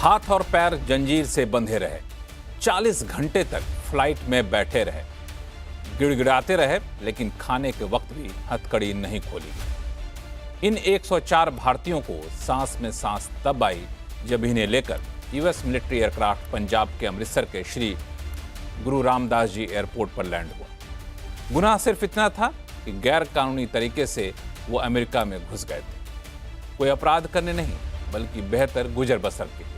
हाथ और पैर जंजीर से बंधे रहे, 40 घंटे तक फ्लाइट में बैठे रहे, गिड़गिड़ाते रहे, लेकिन खाने के वक्त भी हथकड़ी नहीं खोली। इन 104 भारतीयों को सांस में सांस तब आई जब इन्हें लेकर यूएस मिलिट्री एयरक्राफ्ट पंजाब के अमृतसर के श्री गुरु रामदास जी एयरपोर्ट पर लैंड हुआ। गुनाह सिर्फ इतना था कि गैर कानूनी तरीके से वो अमेरिका में घुस गए थे। कोई अपराध करने नहीं, बल्कि बेहतर गुजर बसर के लिए।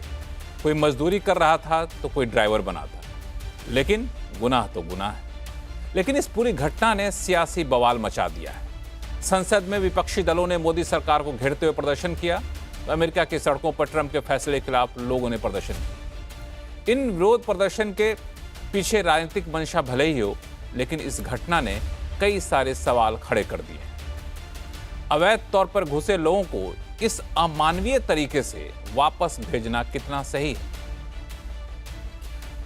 कोई मजदूरी कर रहा था तो कोई ड्राइवर बना था, लेकिन गुनाह तो गुनाह है। लेकिन इस पूरी घटना ने सियासी बवाल मचा दिया है। संसद में विपक्षी दलों ने मोदी सरकार को घेरते हुए प्रदर्शन किया, तो अमेरिका की सड़कों पर ट्रंप के फैसले के खिलाफ लोगों ने प्रदर्शन किया। इन विरोध प्रदर्शन के पीछे राजनीतिक मंशा भले ही हो, लेकिन इस घटना ने कई सारे सवाल खड़े कर दिए। अवैध तौर पर घुसे लोगों को इस अमानवीय तरीके से वापस भेजना कितना सही है?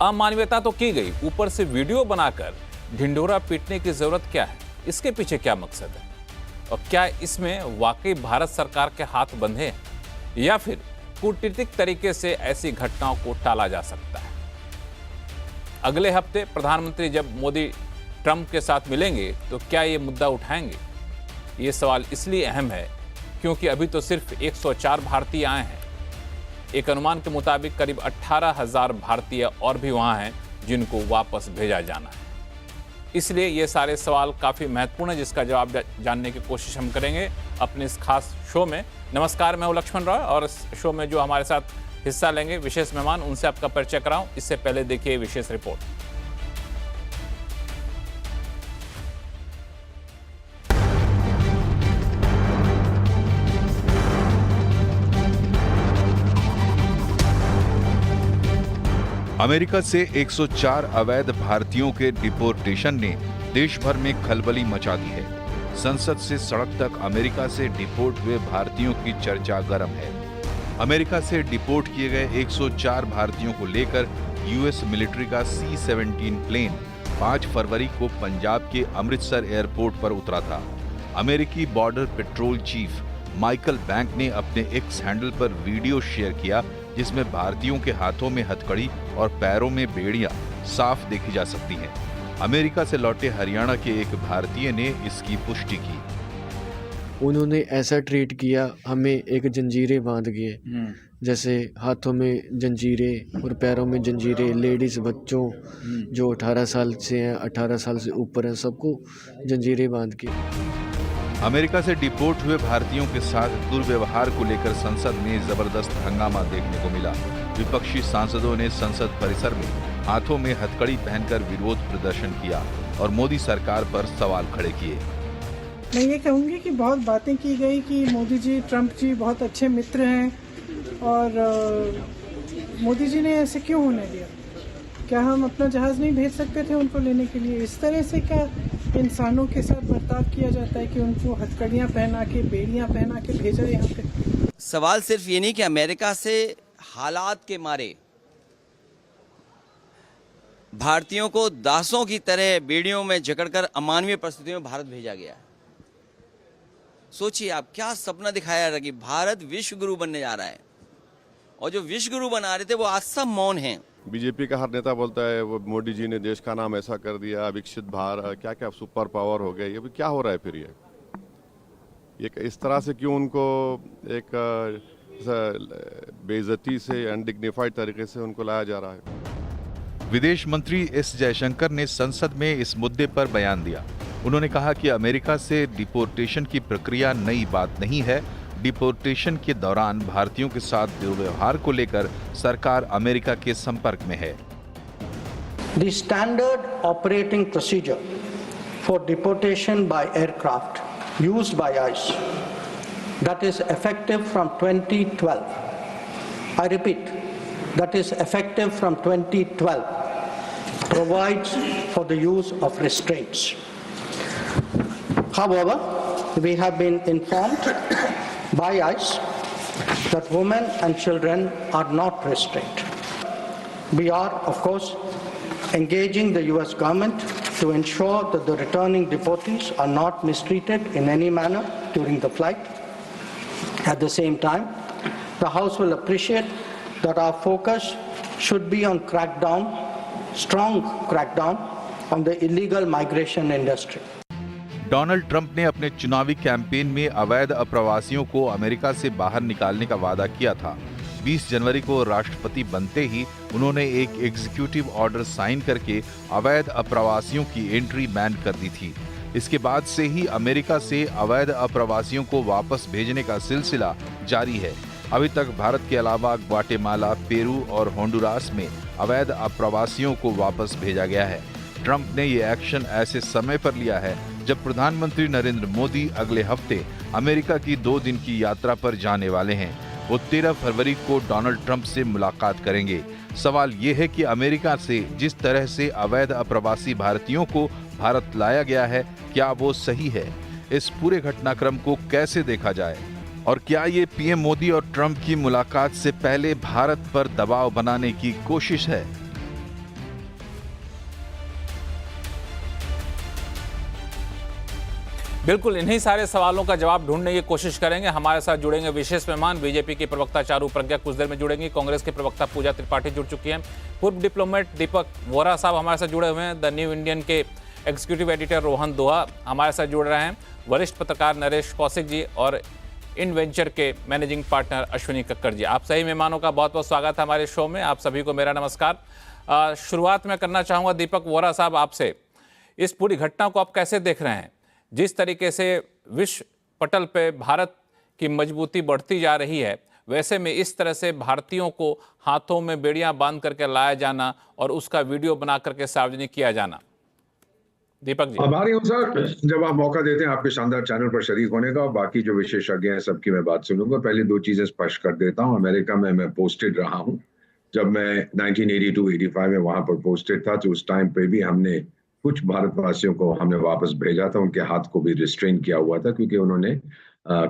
अमानवीयता तो की गई, ऊपर से वीडियो बनाकर ढिंढोरा पीटने की जरूरत क्या है? इसके पीछे क्या मकसद है? और क्या इसमें वाकई भारत सरकार के हाथ बंधे हैं, या फिर कूटनीतिक तरीके से ऐसी घटनाओं को टाला जा सकता है? अगले हफ्ते प्रधानमंत्री जब मोदी ट्रंप के साथ मिलेंगे तो क्या ये मुद्दा उठाएंगे? ये सवाल इसलिए अहम है क्योंकि अभी तो सिर्फ 104 भारतीय आए हैं। एक अनुमान के मुताबिक करीब 18,000 भारतीय और भी वहां हैं जिनको वापस भेजा जाना है। इसलिए ये सारे सवाल काफ़ी महत्वपूर्ण है, जिसका जवाब जानने की कोशिश हम करेंगे अपने इस खास शो में। नमस्कार, मैं हूं लक्ष्मण रॉय और इस शो में जो हमारे साथ हिस्सा लेंगे विशेष मेहमान, उनसे आपका परिचय कराऊं। इससे पहले देखिए विशेष रिपोर्ट। अमेरिका से 104 अवैध भारतीयों के डिपोर्टेशन ने देश भर में खलबली मचा दी है। संसद से सड़क तक अमेरिका से डिपोर्ट हुए भारतीयों की चर्चा गर्म है। अमेरिका से डिपोर्ट किए गए 104 भारतीयों को लेकर यूएस मिलिट्री का C-17 प्लेन 5 फरवरी को पंजाब के अमृतसर एयरपोर्ट पर उतरा था। अमेरिकी border patrol chief Michael bank ने अपने एक्स हैंडल पर वीडियो शेयर किया, जिसमें भारतीयों के हाथों में हथकड़ी और पैरों में बेड़ियां साफ देखी जा सकती हैं। अमेरिका से लौटे हरियाणा के एक भारतीय ने इसकी पुष्टि की। उन्होंने ऐसा ट्रीट किया, हमें एक जंजीरें बांध गए, जैसे हाथों में जंजीरें और पैरों में जंजीरें। लेडीज, बच्चों जो 18 साल से हैं, 18 साल से ऊपर हैं, सबको जंजीरें बांध के। अमेरिका से डिपोर्ट हुए भारतीयों के साथ दुर्व्यवहार को लेकर संसद में जबरदस्त हंगामा देखने को मिला। विपक्षी सांसदों ने संसद परिसर में हाथों में हथकड़ी पहनकर विरोध प्रदर्शन किया और मोदी सरकार पर सवाल खड़े किए। मैं ये कहूँगी कि बहुत बातें की गई कि मोदी जी, ट्रंप जी बहुत अच्छे मित्र हैं, और मोदी जी ने ऐसे क्यों होने दिया? क्या हम अपना जहाज नहीं भेज सकते थे उनको लेने के लिए? इस तरह से क्या इंसानों के साथ बर्ताव किया जाता है कि उनको हथकड़ियाँ पहना के, बेड़ियाँ पहना के भेजा यहाँ पे? सवाल सिर्फ ये नहीं कि अमेरिका से हालात के मारे भारतीयों को दासों की तरह बेड़ियों में जकड़कर अमानवीय परिस्थितियों में भारत भेजा गया है। सोचिए आप, क्या सपना दिखाया जा रहा है कि भारत विश्व गुरु बनने जा रहा है, और जो विश्व गुरु बना रहे थे वो आज सब मौन हैं। बीजेपी का हर नेता बोलता है वो मोदी जी ने देश का नाम ऐसा कर दिया, विकसित भारत, क्या क्या सुपर पावर हो गया। ये भी क्या हो रहा है फिर? ये इस तरह से क्यों उनको एक बेइज्जती से, अनडिग्निफाइड तरीके से उनको लाया जा रहा है? विदेश मंत्री एस जयशंकर ने संसद में इस मुद्दे पर बयान दिया। उन्होंने कहा कि अमेरिका से डिपोर्टेशन की प्रक्रिया नई बात नहीं है। डिपोर्टेशन के दौरान भारतीयों के साथ दुर्व्यवहार को लेकर सरकार अमेरिका के संपर्क में है। The standard operating procedure for deportation by aircraft used by ICE that is effective from 2012. I repeat, that is effective from 2012 provides for the use of restraints. However, we have been informed by ICE that women and children are not restrained. We are, of course, engaging the US government to ensure that the returning deportees are not mistreated in any manner during the flight. At the same time, the House will appreciate that our focus should be on strong crackdown on the illegal migration industry. Donald Trump ने अपने चुनावी campaign में अवैध अप्रवासियों को America से बाहर निकालने का वादा किया था। 20 जनवरी को राष्ट्रपति बनते ही उन्होंने एक एग्जीक्यूटिव ऑर्डर साइन करके अवैध अप्रवासियों की एंट्री बैन कर दी थी। इसके बाद से ही अमेरिका से अवैध अप्रवासियों को वापस भेजने का सिलसिला जारी है। अभी तक भारत के अलावा ग्वाटेमाला, पेरू और होंडुरास में अवैध अप्रवासियों को वापस भेजा गया है। ट्रंप ने ये एक्शन ऐसे समय पर लिया है जब प्रधानमंत्री नरेंद्र मोदी अगले हफ्ते अमेरिका की 2 दिन की यात्रा पर जाने वाले हैं। वो 13 फरवरी को डोनाल्ड ट्रंप से मुलाकात करेंगे। सवाल ये है कि अमेरिका से जिस तरह से अवैध अप्रवासी भारतीयों को भारत लाया गया है, क्या वो सही है? इस पूरे घटनाक्रम को कैसे देखा जाए? और क्या ये पीएम मोदी और ट्रंप की मुलाकात से पहले भारत पर दबाव बनाने की कोशिश है? बिल्कुल, इन्हीं सारे सवालों का जवाब ढूंढने की कोशिश करेंगे। हमारे साथ जुड़ेंगे विशेष मेहमान, बीजेपी की प्रवक्ता चारू प्रज्ञा कुछ देर में जुड़ेंगी, कांग्रेस के प्रवक्ता पूजा त्रिपाठी जुड़ चुकी हैं, पूर्व डिप्लोमेट दीपक वोरा साहब हमारे साथ जुड़े हुए हैं, द न्यू इंडियन के एग्जीक्यूटिव एडिटर रोहन दोहा हमारे साथ जुड़ रहे हैं, वरिष्ठ पत्रकार नरेश कौशिक जी और इन वेंचर के मैनेजिंग पार्टनर अश्विनी कक्कड़ जी। आप सही मेहमानों का बहुत बहुत स्वागत है हमारे शो में। आप सभी को मेरा नमस्कार। शुरुआत में करना चाहूँगा दीपक वोरा साहब आपसे, इस पूरी घटना को आप कैसे देख रहे हैं? जिस तरीके से विश्व पटल पे भारत की मजबूती बढ़ती जा रही है, वैसे में इस तरह से भारतीयों को हाथों में बेड़ियां बांध करके लाया जाना और उसका वीडियो बना करके सार्वजनिक किया जाना। दीपक जी। हमारे अनुसार जब आप मौका देते हैं आपके शानदार चैनल पर शरीक होने का और बाकी जो विशेषज्ञ हैं सबकी मैं बात सुनूंगा। पहले 2 चीजें स्पष्ट कर देता हूं। अमेरिका में मैं पोस्टेड रहा हूं। जब मैं 1982-85 में वहां पर पोस्टेड था तो उस टाइम पे भी हमने कुछ भारतवासियों को हमने वापस भेजा था। उनके हाथ को भी रिस्ट्रेन किया हुआ था क्योंकि उन्होंने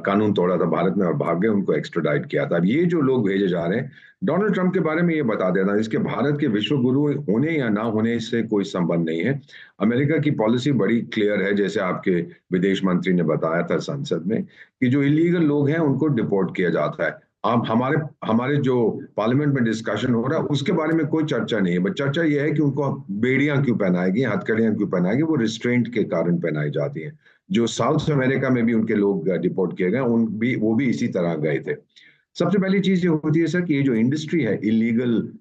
कानून तोड़ा था भारत में और भाग गए, उनको एक्स्ट्राडाइट किया था। अब ये जो लोग भेजे जा रहे हैं, डोनाल्ड ट्रंप के बारे में ये बता देना, इसके भारत के विश्व गुरु होने या ना होने से कोई संबंध नहीं है। अमेरिका की पॉलिसी बड़ी क्लियर है, जैसे आपके विदेश मंत्री ने बताया था संसद में, कि जो इलीगल लोग हैं उनको डिपोर्ट किया जाता है। अब हमारे जो पार्लियामेंट में डिस्कशन हो रहा है उसके बारे में कोई चर्चा नहीं है, बट चर्चा यह है कि उनको बेड़ियां क्यों पहनाएगी, हथकड़ियां क्यों पहनाएगी। वो रिस्ट्रेंट के कारण पहनाई जाती हैं। जो साउथ अमेरिका में भी उनके लोग डिपोर्ट किए गए वो भी इसी तरह गए थे। सबसे पहली चीज ये होती है सर कि ये जो इंडस्ट्री है इलीगल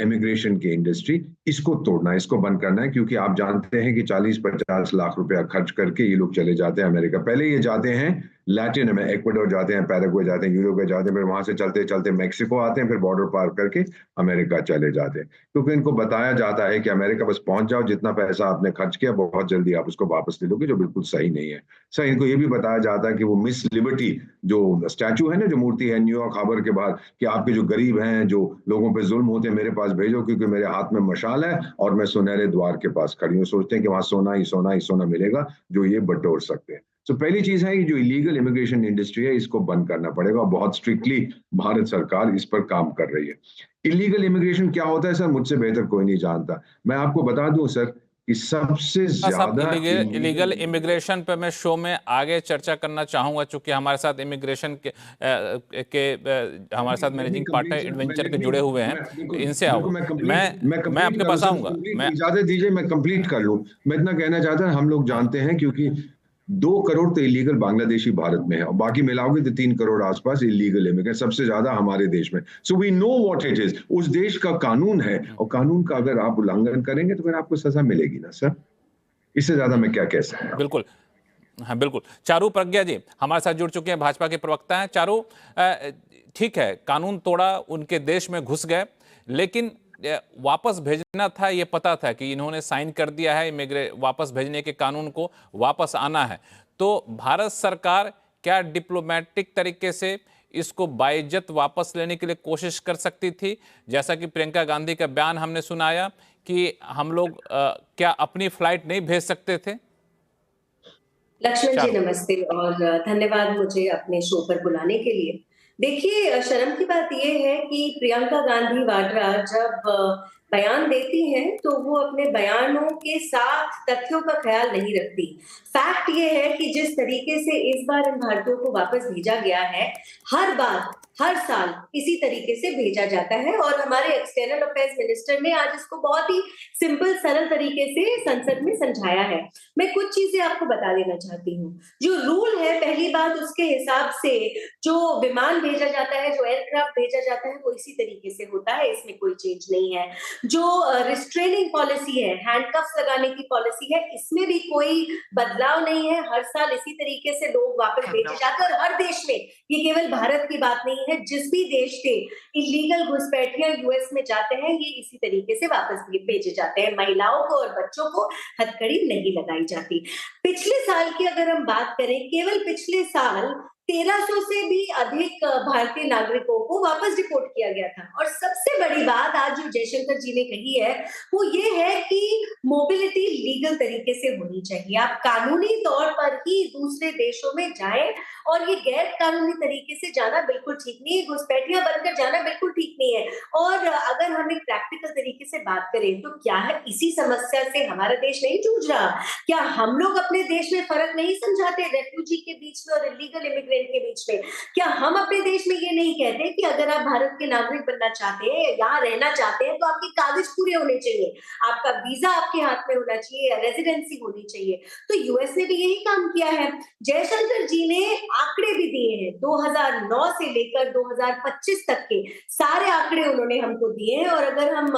इमिग्रेशन की इंडस्ट्री, इसको तोड़ना है, इसको बंद करना है, क्योंकि आप जानते हैं कि 40-50 लाख रुपया खर्च करके ये लोग चले जाते हैं अमेरिका। पहले ये जाते हैं लैटिन में, इक्वाडोर जाते हैं, पैराग्वे जाते हैं, यूरोप जाते हैं, फिर वहां से चलते चलते मैक्सिको आते हैं, फिर बॉर्डर पार करके अमेरिका चले जाते हैं। क्योंकि इनको बताया जाता है कि अमेरिका बस पहुंच जाओ, जितना पैसा आपने खर्च किया बहुत जल्दी आप उसको वापस ले लोगे, जो बिल्कुल सही नहीं है। सर, इनको ये भी बताया जाता है कि वो मिस लिबर्टी जो स्टैचू है ना, जो मूर्ति है न्यूयॉर्क हार्बर के बाहर, कि आपके जो गरीब हैं, जो लोगों पे जुल्म होते हैं, मेरे पास भेजो क्योंकि मेरे हाथ में मशाल है और मैं सुनहरे द्वार के पास खड़ी हूँ। सोचते हैं कि वहां सोना ही सोना मिलेगा जो ये बटोर सकते हैं। तो पहली चीज है, ये जो इलीगल इमिग्रेशन इंडस्ट्री है इसको बंद करना पड़ेगा और बहुत स्ट्रिक्टली भारत सरकार इस पर काम कर रही है। इलीगल इमिग्रेशन क्या होता है सर, मुझसे बेहतर कोई नहीं जानता। मैं आपको बता दूं सर कि सबसे ज्यादा इलीगल इमिग्रेशन पे मैं शो में आगे चर्चा करना चाहूंगा, चूंकि हमारे साथ इमिग्रेशन के हमारे साथ मैनेजिंग पार्टनर एडवेंचर के जुड़े हुए हैं, इनसे आओ। मैं आपके पास आऊंगा, इजाजत दीजिए मैं कंप्लीट कर लूं। मैं इतना कहना चाहता हूं, हम लोग जानते हैं क्योंकि 2 करोड़ तो इलीगल बांग्लादेशी भारत में है और बाकी मिलाओगे तो 3 करोड़ आसपास इलीगल इमिग्रेंट, सबसे ज्यादा हमारे देश में। So we know what it is. उस देश का कानून है और कानून का अगर आप उल्लंघन करेंगे तो फिर आपको सजा मिलेगी ना सर। इससे ज्यादा मैं क्या कह सकता हूं। बिल्कुल, हाँ बिल्कुल। चारू प्रज्ञा जी हमारे साथ जुड़ चुके हैं, भाजपा के प्रवक्ता हैं। चारू, ठीक है, कानून तोड़ा, उनके देश में घुस गए, लेकिन वापस भेजना था, ये पता था कि इन्होंने साइन कर दिया है वापस भेजने के कानून को, वापस आना है। तो भारत सरकार क्या डिप्लोमेटिक तरीके से इसको बाइज्जत वापस लेने के लिए कोशिश कर सकती थी? जैसा कि प्रियंका गांधी का बयान हमने सुनाया कि हम लोग क्या अपनी फ्लाइट नहीं भेज सकते थे? लक्ष्मण जी नमस्ते और धन्यवाद मुझे अपने शो पर बुलाने के लिए। देखिए, शर्म की बात ये है कि प्रियंका गांधी वाड्रा जब बयान देती हैं तो वो अपने बयानों के साथ तथ्यों का ख्याल नहीं रखती। फैक्ट ये है कि जिस तरीके से इस बार इन भारतीयों को वापस भेजा गया है, हर बार हर साल इसी तरीके से भेजा जाता है और हमारे एक्सटर्नल अफेयर्स मिनिस्टर ने आज इसको बहुत ही सिंपल सरल तरीके से संसद में समझाया है। मैं कुछ चीजें आपको बता देना चाहती हूँ। जो रूल है, पहली बात उसके हिसाब से जो विमान भेजा जाता है, जो एयरक्राफ्ट भेजा जाता है, वो इसी तरीके से होता है, इसमें कोई चेंज नहीं है। जो रिस्ट्रेनिंग पॉलिसी है, हैंडकफ्स लगाने की पॉलिसी है, इसमें भी कोई बदलाव नहीं है। हर साल इसी तरीके से लोग वापस भेजे जाते हैं और हर देश में, ये केवल भारत की बात नहीं है, जिस भी देश के इलीगल घुसपैठियां यूएस में जाते हैं, ये इसी तरीके से वापस भेजे जाते हैं। महिलाओं को और बच्चों को हथकड़ी नहीं लगाई जाती। पिछले साल की अगर हम बात करें, केवल पिछले साल 1300 से भी अधिक भारतीय नागरिकों को वापस डिपोर्ट किया गया था। और सबसे बड़ी बात आज जो जयशंकर जी ने कही है वो ये है कि मोबिलिटी लीगल तरीके से होनी चाहिए। आप कानूनी तौर पर ही दूसरे देशों में जाएं और ये गैर कानूनी तरीके से जाना बिल्कुल ठीक नहीं है, घुसपैठियां बनकर जाना बिल्कुल ठीक नहीं है। और अगर हम एक प्रैक्टिकल तरीके से बात करें तो क्या है, इसी समस्या से हमारा देश नहीं जूझ रहा? क्या हम लोग अपने देश में फर्क नहीं समझाते रेफ्यूजी के बीच में और इलीगल इमिग्रेंट के बीच में? क्या हम अपने देश में ये नहीं कहते कि अगर आप भारत के नागरिक बनना चाहते हैं, यहाँ रहना चाहते हैं, तो आपके कागज पूरे होने चाहिए, आपका वीजा आपके हाथ में होना चाहिए, रेजिडेंसी होनी चाहिए। तो यूएस ने भी यही काम किया है। जयशंकर जी ने आंकड़े भी दिए हैं, 2009 से लेकर 2025 तक के सारे आंकड़े उन्होंने हमको दिए हैं। और अगर हम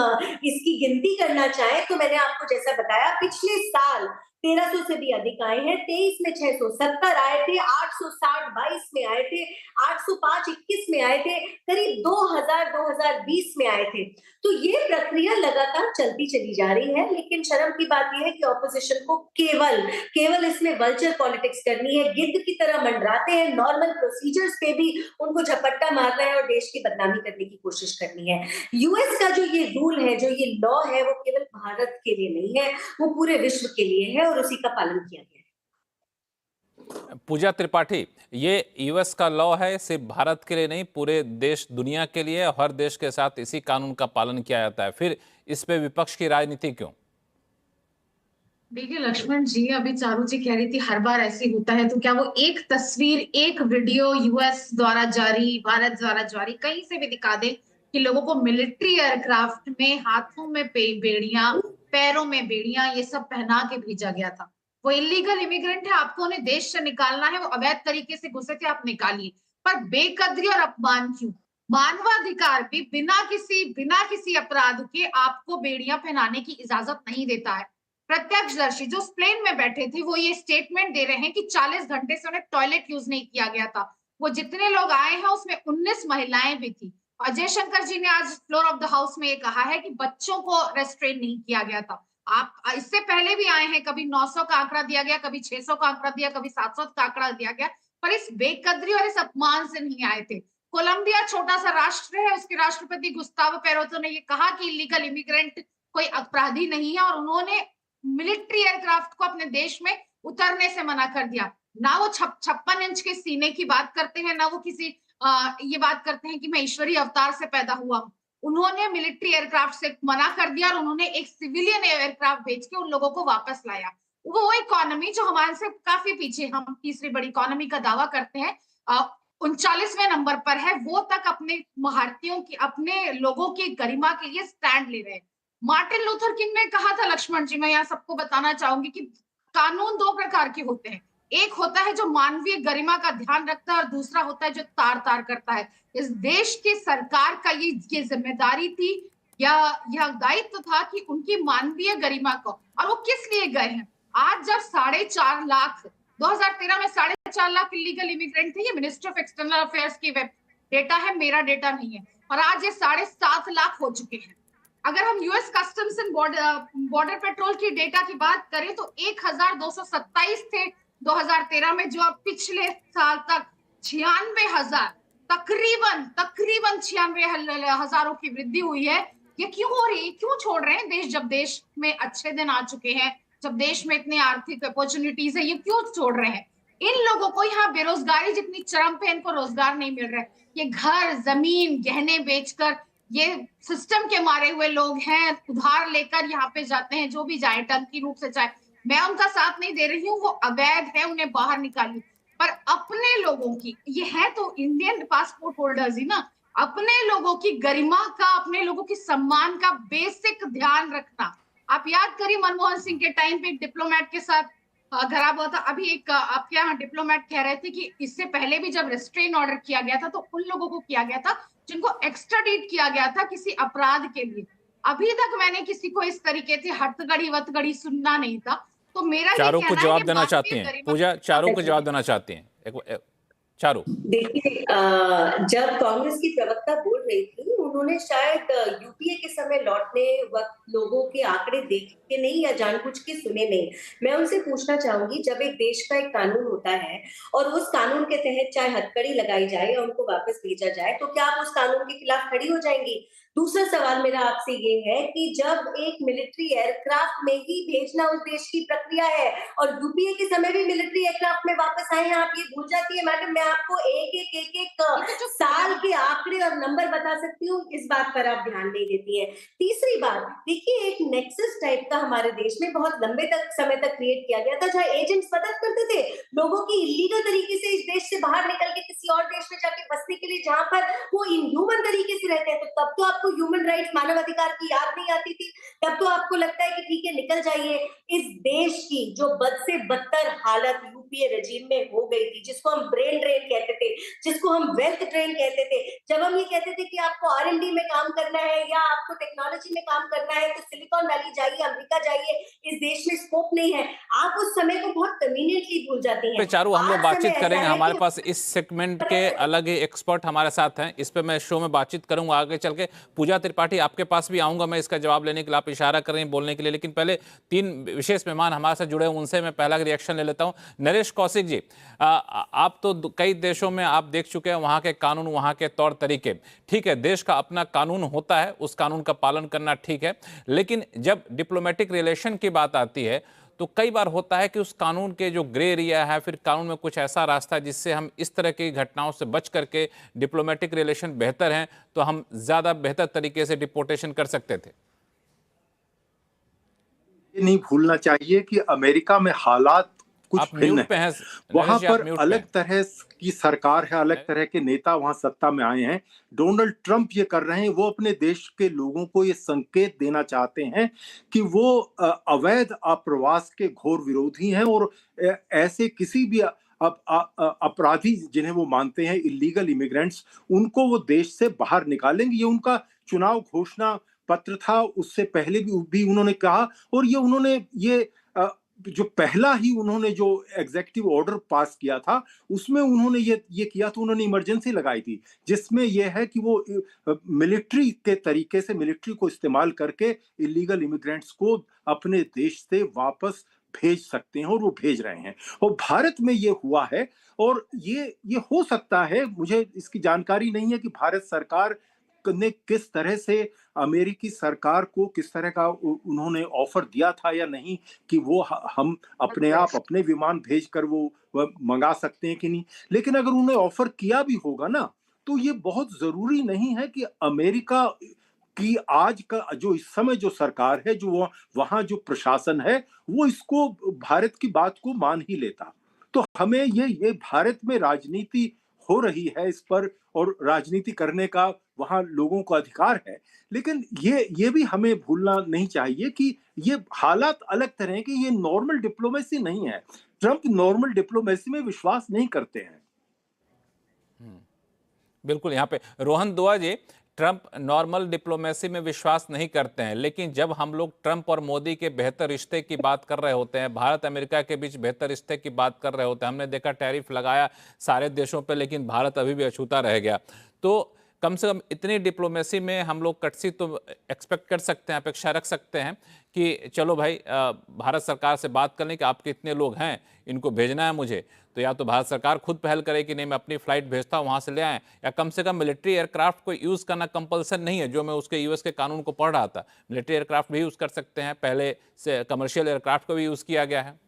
इसकी गिनती करना चाहें तो मैंने आपको जैसा बताया, पिछले साल 1300 से भी अधिक आए हैं, 23 में 670 आए थे, 860 22 में आए थे, 805 21 में आए थे, करीब 2000 2020 में आए थे। तो ये प्रक्रिया लगातार चलती चली जा रही है। लेकिन शर्म की बात यह है कि ऑपोजिशन को केवल इसमें वल्चर पॉलिटिक्स करनी है, गिद्ध की तरह मंडराते हैं, नॉर्मल प्रोसीजर्स पे भी उनको झपट्टा मारना है और देश की बदनामी करने की कोशिश करनी है। यूएस का जो ये रूल है, जो ये लॉ है, वो केवल भारत के लिए नहीं है, वो पूरे विश्व के लिए है और उसी का पालन किया गया है। पूजा त्रिपाठी, ये यूएस का लॉ है, सिर्फ भारत के लिए नहीं, पूरे देश दुनिया के लिए, हर देश के साथ इसी कानून का पालन किया जाता है, फिर इस पे विपक्ष की राजनीति क्यों? देखिए लक्ष्मण जी, अभी चारू जी कह रही थी हर बार ऐसे होता है, तो क्या वो एक तस्वीर, एक वीडियो यूएस द्वारा जारी, भारत द्वारा जारी कहीं से भी दिखा दे कि लोगों को मिलिट्री एयरक्राफ्ट में हाथों में बेड़ियां, पैरों में बेड़ियां, ये सब पहना के भेजा गया था? वो इलीगल इमिग्रेंट है, आपको उन्हें देश से निकालना है, वो अवैध तरीके से घुसे थे, आप निकालिए। पर बेकदरी और अपमान क्यों? मानवाधिकार भी बिना किसी अपराध के आपको बेड़ियां पहनाने की इजाजत नहीं देता है। प्रत्यक्षदर्शी जो प्लेन में बैठे थे वो ये स्टेटमेंट दे रहे हैं कि 40 घंटे से उन्हें टॉयलेट यूज नहीं किया गया था। वो जितने लोग आए हैं उसमें 19 महिलाएं भी थी। और जयशंकर जी ने आज फ्लोर ऑफ द हाउस में ये कहा है कि बच्चों को रेस्ट्रेन नहीं किया गया था। आप इससे पहले भी आए हैं, कभी 900 का आंकड़ा दिया गया, कभी 600 का आंकड़ा दिया, कभी 700 का आंकड़ा दिया गया, पर इस बेकदरी और इस अपमान से नहीं आए थे। कोलंबिया छोटा सा राष्ट्र है, उसके राष्ट्रपति गुस्तावो पेरोतो ने ये कहा कि इलीगल इमिग्रेंट कोई अपराधी नहीं है और उन्होंने मिलिट्री एयरक्राफ्ट को अपने देश में उतरने से मना कर दिया। ना वो 56 इंच के सीने की बात करते हैं, ना वो किसी ये बात करते हैं कि मैं ईश्वरीय अवतार से पैदा हुआ हूं। उन्होंने मिलिट्री एयरक्राफ्ट से मना कर दिया और उन्होंने एक सिविलियन एयरक्राफ्ट भेज के उन लोगों को वापस लाया। वो इकोनॉमी जो हमारे से काफी पीछे, हम तीसरी बड़ी इकोनॉमी का दावा करते हैं, 39वें नंबर पर है, वो तक अपने भारतीयों की, अपने लोगों की गरिमा के लिए स्टैंड ले रहे हैं। मार्टिन लूथर किंग ने कहा था, लक्ष्मण जी, मैं यहाँ सबको बताना चाहूंगी कि कानून दो प्रकार के होते हैं। एक होता है जो मानवीय गरिमा का ध्यान रखता है और दूसरा होता है जो तार तार करता है। इस देश की सरकार का ये जिम्मेदारी थी या यह दायित्व था कि उनकी मानवीय गरिमा को, और वो किस लिए गए हैं। आज जब 4.5 लाख 2013 में 4.5 लाख इलीगल इमिग्रेंट थे, ये मिनिस्ट्री ऑफ एक्सटर्नल अफेयर्स की वेब डेटा है, मेरा डेटा नहीं है, और आज ये 7.5 लाख हो चुके हैं। अगर हम US customs and border patrol की डेटा की बात करें तो 1227 थे 2013 में, जो अब पिछले साल तक 96,000, तकरीबन 96,000 की वृद्धि हुई है। ये क्यों हो रही है? क्यों छोड़ रहे हैं देश, जब देश में अच्छे दिन आ चुके हैं, जब देश में इतने आर्थिक अपॉर्चुनिटीज है, ये क्यों छोड़ रहे हैं? इन लोगों को यहाँ बेरोजगारी जितनी चरम पे, इनको रोजगार नहीं मिल रहा है। ये घर, जमीन, गहने बेचकर, ये सिस्टम के मारे हुए लोग हैं, उधार लेकर यहाँ पे जाते हैं, जो भी जाए टंकी रूप से जाए। मैं उनका साथ नहीं दे रही हूँ, वो अवैध है, उन्हें बाहर निकालिए। पर अपने लोगों की, ये है तो इंडियन पासपोर्ट होल्डर्स ही ना, अपने लोगों की गरिमा का, अपने लोगों की सम्मान का बेसिक ध्यान रखना। आप याद करिए मनमोहन सिंह के टाइम पे एक डिप्लोमेट के साथ घरा हुआ था। अभी एक आपके यहाँ डिप्लोमेट कह रहे थे कि इससे पहले भी जब रेस्ट्रेन ऑर्डर किया गया था तो उन लोगों को किया गया था जिनको एक्स्ट्राडीट किया गया था किसी अपराध के लिए। अभी तक मैंने किसी को इस तरीके से हथगड़ी वथगड़ी सुनना नहीं था। तो मेरा चारों को जवाब देना मानवीय चाहती हैं गरिमा, पूजा, चारों को जवाब देना चाहती हैं चारों। देखिए, जब कांग्रेस की प्रवक्ता बोल रही थी, उन्होंने शायद यूपीए के समय लौटने वक्त लोगों के आंकड़े देखे नहीं या जानबूझ के सुने नहीं। मैं उनसे पूछना चाहूंगी, जब एक देश का एक कानून होता है और उस कानून के तहत चाहे हथकड़ी लगाई जाए या उनको वापस भेजा जाए, तो क्या आप उस कानून के खिलाफ खड़ी हो जाएंगी? दूसरा सवाल मेरा आपसे ये है कि जब एक मिलिट्री एयरक्राफ्ट में ही भेजना उस देश की प्रक्रिया है और यूपीए के समय भी मिलिट्री एयरक्राफ्ट में वापस आए हैं, आप ये भूल जाती है मैडम। मैं आपको एक साल के आंकड़े और नंबर बता सकती हूँ, इस बात पर आप ध्यान नहीं देती है। तीसरी बात, देखिए, एक नेक्सस टाइप का हमारे देश में बहुत लंबे समय तक क्रिएट किया गया था, जहाँ एजेंट्स मदद करते थे लोगों की इलीगल तरीके से इस देश से बाहर निकल के किसी और देश में जाके बसने के लिए, जहां पर वो इनह्यूमन तरीके से रहते हैं। तो तब तो आपको ह्यूमन राइट्स, मानव अधिकार की याद नहीं आती थी, तब तो आपको लगता है कि ठीक है निकल जाइए। इस देश की जो बद से बदतर हालत यूपीए रेजिम में हो गई थी, जिसको हम ब्रेन ड्रेन कहते थे, जिसको हम वेल्थ ड्रेन कहते थे, जब हम ये कहते थे कि आपको R&D में काम करना है या आपको टेक्नोलॉजी में काम करना है तो सिलिकॉन वैली जाइए, अमेरिका जाइए, इस देश में स्कोप नहीं है, आप उस समय को बहुत कन्वीनियंटली भूल जाती हैं। चारू, हम लोग बातचीत करेंगे, हमारे कि पास इस सेगमेंट के अलग ही एक्सपर्ट हमारे साथ हैं, इस पे मैं शो में बातचीत करूंगा आगे चल के। पूजा त्रिपाठी, आपके पास भी आऊंगा मैं इसका जवाब लेने के लिए, आप इशारा कर रहे हैं बोलने के लिए, लेकिन पहले 3 विशेष मेहमान हमारे साथ जुड़े हैं, उनसे मैं पहला रिएक्शन ले लेता हूं। नरेश कौशिक जी, आप तो कई देशों में आप देख चुके हैं, वहां के कानून, वहां के तौर तरीके, ठीक है, देश का अपना कानून होता है, उस कानून का पालन करना ठीक है, लेकिन जब डिप्लोमेटिक रिलेशन की बात आती है तो कई बार होता है कि उस कानून के जो ग्रे एरिया है, फिर कानून में कुछ ऐसा रास्ता है जिससे हम इस तरह की घटनाओं से बच करके डिप्लोमेटिक रिलेशन बेहतर हैं तो हम ज्यादा बेहतर तरीके से डिपोर्टेशन कर सकते थे। ये नहीं भूलना चाहिए कि अमेरिका में हालात कुछ भिन्न है। वहां पर अलग तरह की सरकार है, अलग तरह के नेता वहां सत्ता में आए हैं। डोनाल्ड ट्रंप ये कर रहे हैं, वो अपने देश के लोगों को ये संकेत देना चाहते हैं कि वो अवैध आप्रवास के घोर विरोधी हैं और ऐसे किसी भी अपराधी जिन्हें वो मानते हैं इलीगल इमिग्रेंट्स, उनको वो देश से बाहर निकालेंगे। ये उनका चुनाव घोषणा पत्र था, उससे पहले भी उन्होंने कहा, और ये उन्होंने ये जो पहला ही उन्होंने जो एग्जीक्यूटिव ऑर्डर पास किया था उसमें उन्होंने ये किया था, उन्होंने इमरजेंसी लगाई थी जिसमें यह है कि वो मिलिट्री के तरीके से मिलिट्री को इस्तेमाल करके इलीगल इमिग्रेंट्स को अपने देश से वापस भेज सकते हैं और वो भेज रहे हैं। और भारत में ये हुआ है और ये हो सकता है, मुझे इसकी जानकारी नहीं है कि भारत सरकार ने किस तरह से अमेरिकी सरकार को किस तरह का उन्होंने ऑफर दिया था या नहीं कि वो हम अपने आप अपने विमान भेजकर वो मंगा सकते हैं कि नहीं, लेकिन अगर उन्हें ऑफर किया भी होगा ना तो ये बहुत जरूरी नहीं है कि अमेरिका कि आज का जो इस समय जो सरकार है, जो वहां जो प्रशासन है, वो इसको भारत की बात को मान ही लेता। तो हमें ये भारत में राजनीति हो रही है इस पर, और राजनीति करने का वहां लोगों को अधिकार है, लेकिन ये भी हमें भूलना नहीं चाहिए कि ये हालात अलग तरह के, ये नॉर्मल डिप्लोमेसी नहीं है। ट्रंप नॉर्मल डिप्लोमेसी में विश्वास नहीं करते हैं। बिल्कुल, यहाँ पे रोहन दुआ जी, ट्रंप नॉर्मल डिप्लोमेसी में विश्वास नहीं करते हैं, लेकिन जब हम लोग ट्रंप और मोदी के बेहतर रिश्ते की बात कर रहे होते हैं, भारत अमेरिका के बीच बेहतर रिश्ते की बात कर रहे होते हैं, हमने देखा टैरिफ लगाया सारे देशों पे, लेकिन भारत अभी भी अछूता रह गया, तो कम से कम इतनी डिप्लोमेसी में हम लोग कटसी तो एक्सपेक्ट कर सकते हैं, अपेक्षा रख सकते हैं कि चलो भाई भारत सरकार से बात कर लें कि आपके इतने लोग हैं, इनको भेजना है मुझे, तो या तो भारत सरकार खुद पहल करे कि नहीं मैं अपनी फ्लाइट भेजता हूँ, वहाँ से ले आएँ, या कम से कम मिलिट्री एयरक्राफ्ट को यूज़ करना कंपल्सन नहीं है। जो मैं उसके यूएस के कानून को पढ़ रहा था, मिलिट्री एयरक्राफ्ट भी यूज़ कर सकते हैं, पहले से कमर्शियल एयरक्राफ्ट को भी यूज़ किया गया है।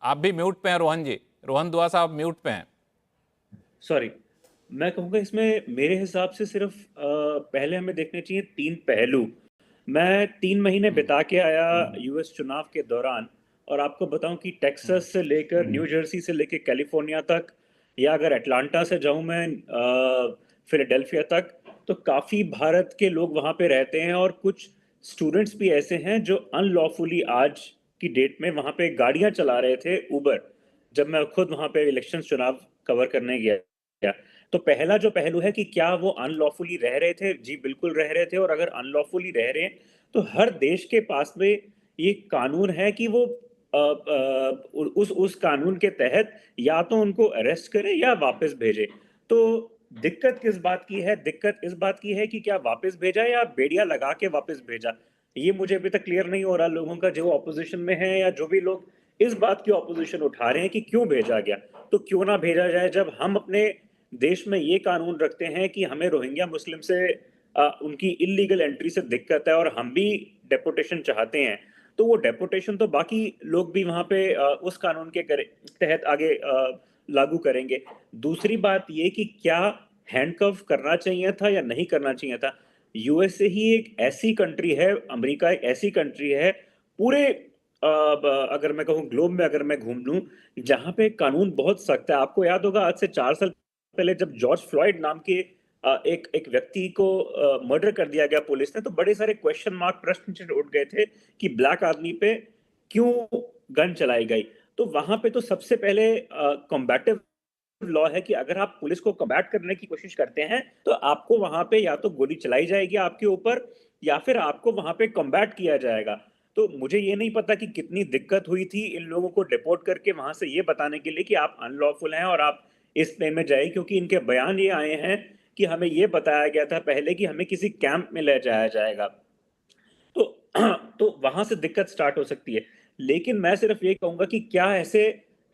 आप भी म्यूट पे हैं रोहन जी, रोहन दुआ साहब म्यूट पे हैं। सॉरी, मैं कहूँगा इसमें मेरे हिसाब से सिर्फ पहले हमें देखने चाहिए 3 पहलू। मैं 3 महीने बिता के आया यूएस चुनाव के दौरान, और आपको बताऊं कि टेक्सास से लेकर न्यू जर्सी से लेकर कैलिफोर्निया तक, या अगर अटलांटा से जाऊं मैं फिलाडेल्फिया तक, तो काफ़ी भारत के लोग वहाँ पे रहते हैं, और कुछ स्टूडेंट्स भी ऐसे हैं जो अनलॉफुली आज की डेट में वहाँ पे गाड़ियाँ चला रहे थे, उबर, जब मैं खुद वहाँ पे इलेक्शन चुनाव कवर करने गया। तो पहला जो पहलू है कि क्या वो अनलॉफुली रह रहे थे? जी बिल्कुल रह रहे थे, और अगर अनलॉफुली रह रहे हैं तो हर देश के पास में ये कानून है कि वो उस कानून के तहत या तो उनको अरेस्ट करे या वापस भेजे। तो दिक्कत किस बात की है? दिक्कत इस बात की है कि क्या वापस भेजा या बेड़िया लगा के वापस भेजा, ये मुझे अभी तक क्लियर नहीं हो रहा लोगों का, जो ऑपोजिशन में है या जो भी लोग इस बात की ऑपोजिशन उठा रहे हैं कि क्यों भेजा गया। तो क्यों ना भेजा जाए, जब हम अपने देश में ये कानून रखते हैं कि हमें रोहिंग्या मुस्लिम से उनकी इलीगल एंट्री से दिक्कत है और हम भी डेपोटेशन चाहते हैं, तो वो डेपोटेशन तो बाकी लोग भी वहाँ पे उस कानून के तहत आगे लागू करेंगे। दूसरी बात ये कि क्या हैंडकफ करना चाहिए था या नहीं करना चाहिए था। यूएसए ही एक ऐसी कंट्री है, अमेरिका एक ऐसी कंट्री है पूरे अगर मैं कहूँ ग्लोब में अगर मैं घूम लूँ, जहाँ पे कानून बहुत सख्त है। आपको याद होगा आज से 4 साल पहले जब जॉर्ज फ्लॉयड नाम के एक व्यक्ति को मर्डर कर दिया गया पुलिस ने, तो बड़े सारे क्वेश्चन मार्क, प्रश्न चिन्ह उठ गए थे कि ब्लैक आदमी पे क्यों गन चलाई गई। तो वहां पे तो सबसे पहले कॉम्बैटिव लॉ है कि अगर आप पुलिस को कम्बैट करने की कोशिश करते हैं तो आपको वहां पे या तो गोली चलाई जाएगी आपके ऊपर, या फिर आपको वहां पे कम्बैट किया जाएगा। तो मुझे ये नहीं पता कि कितनी दिक्कत हुई थी इन लोगों को डिपोर्ट करके वहां से ये बताने के लिए कि आप अनलॉफुल हैं और आप इस प्लेन में जाए, क्योंकि इनके बयान ये आए हैं कि हमें ये बताया गया था पहले कि हमें किसी कैंप में ले जाया जाएगा। तो वहां से दिक्कत स्टार्ट हो सकती है। लेकिन मैं सिर्फ ये कहूंगा कि क्या ऐसे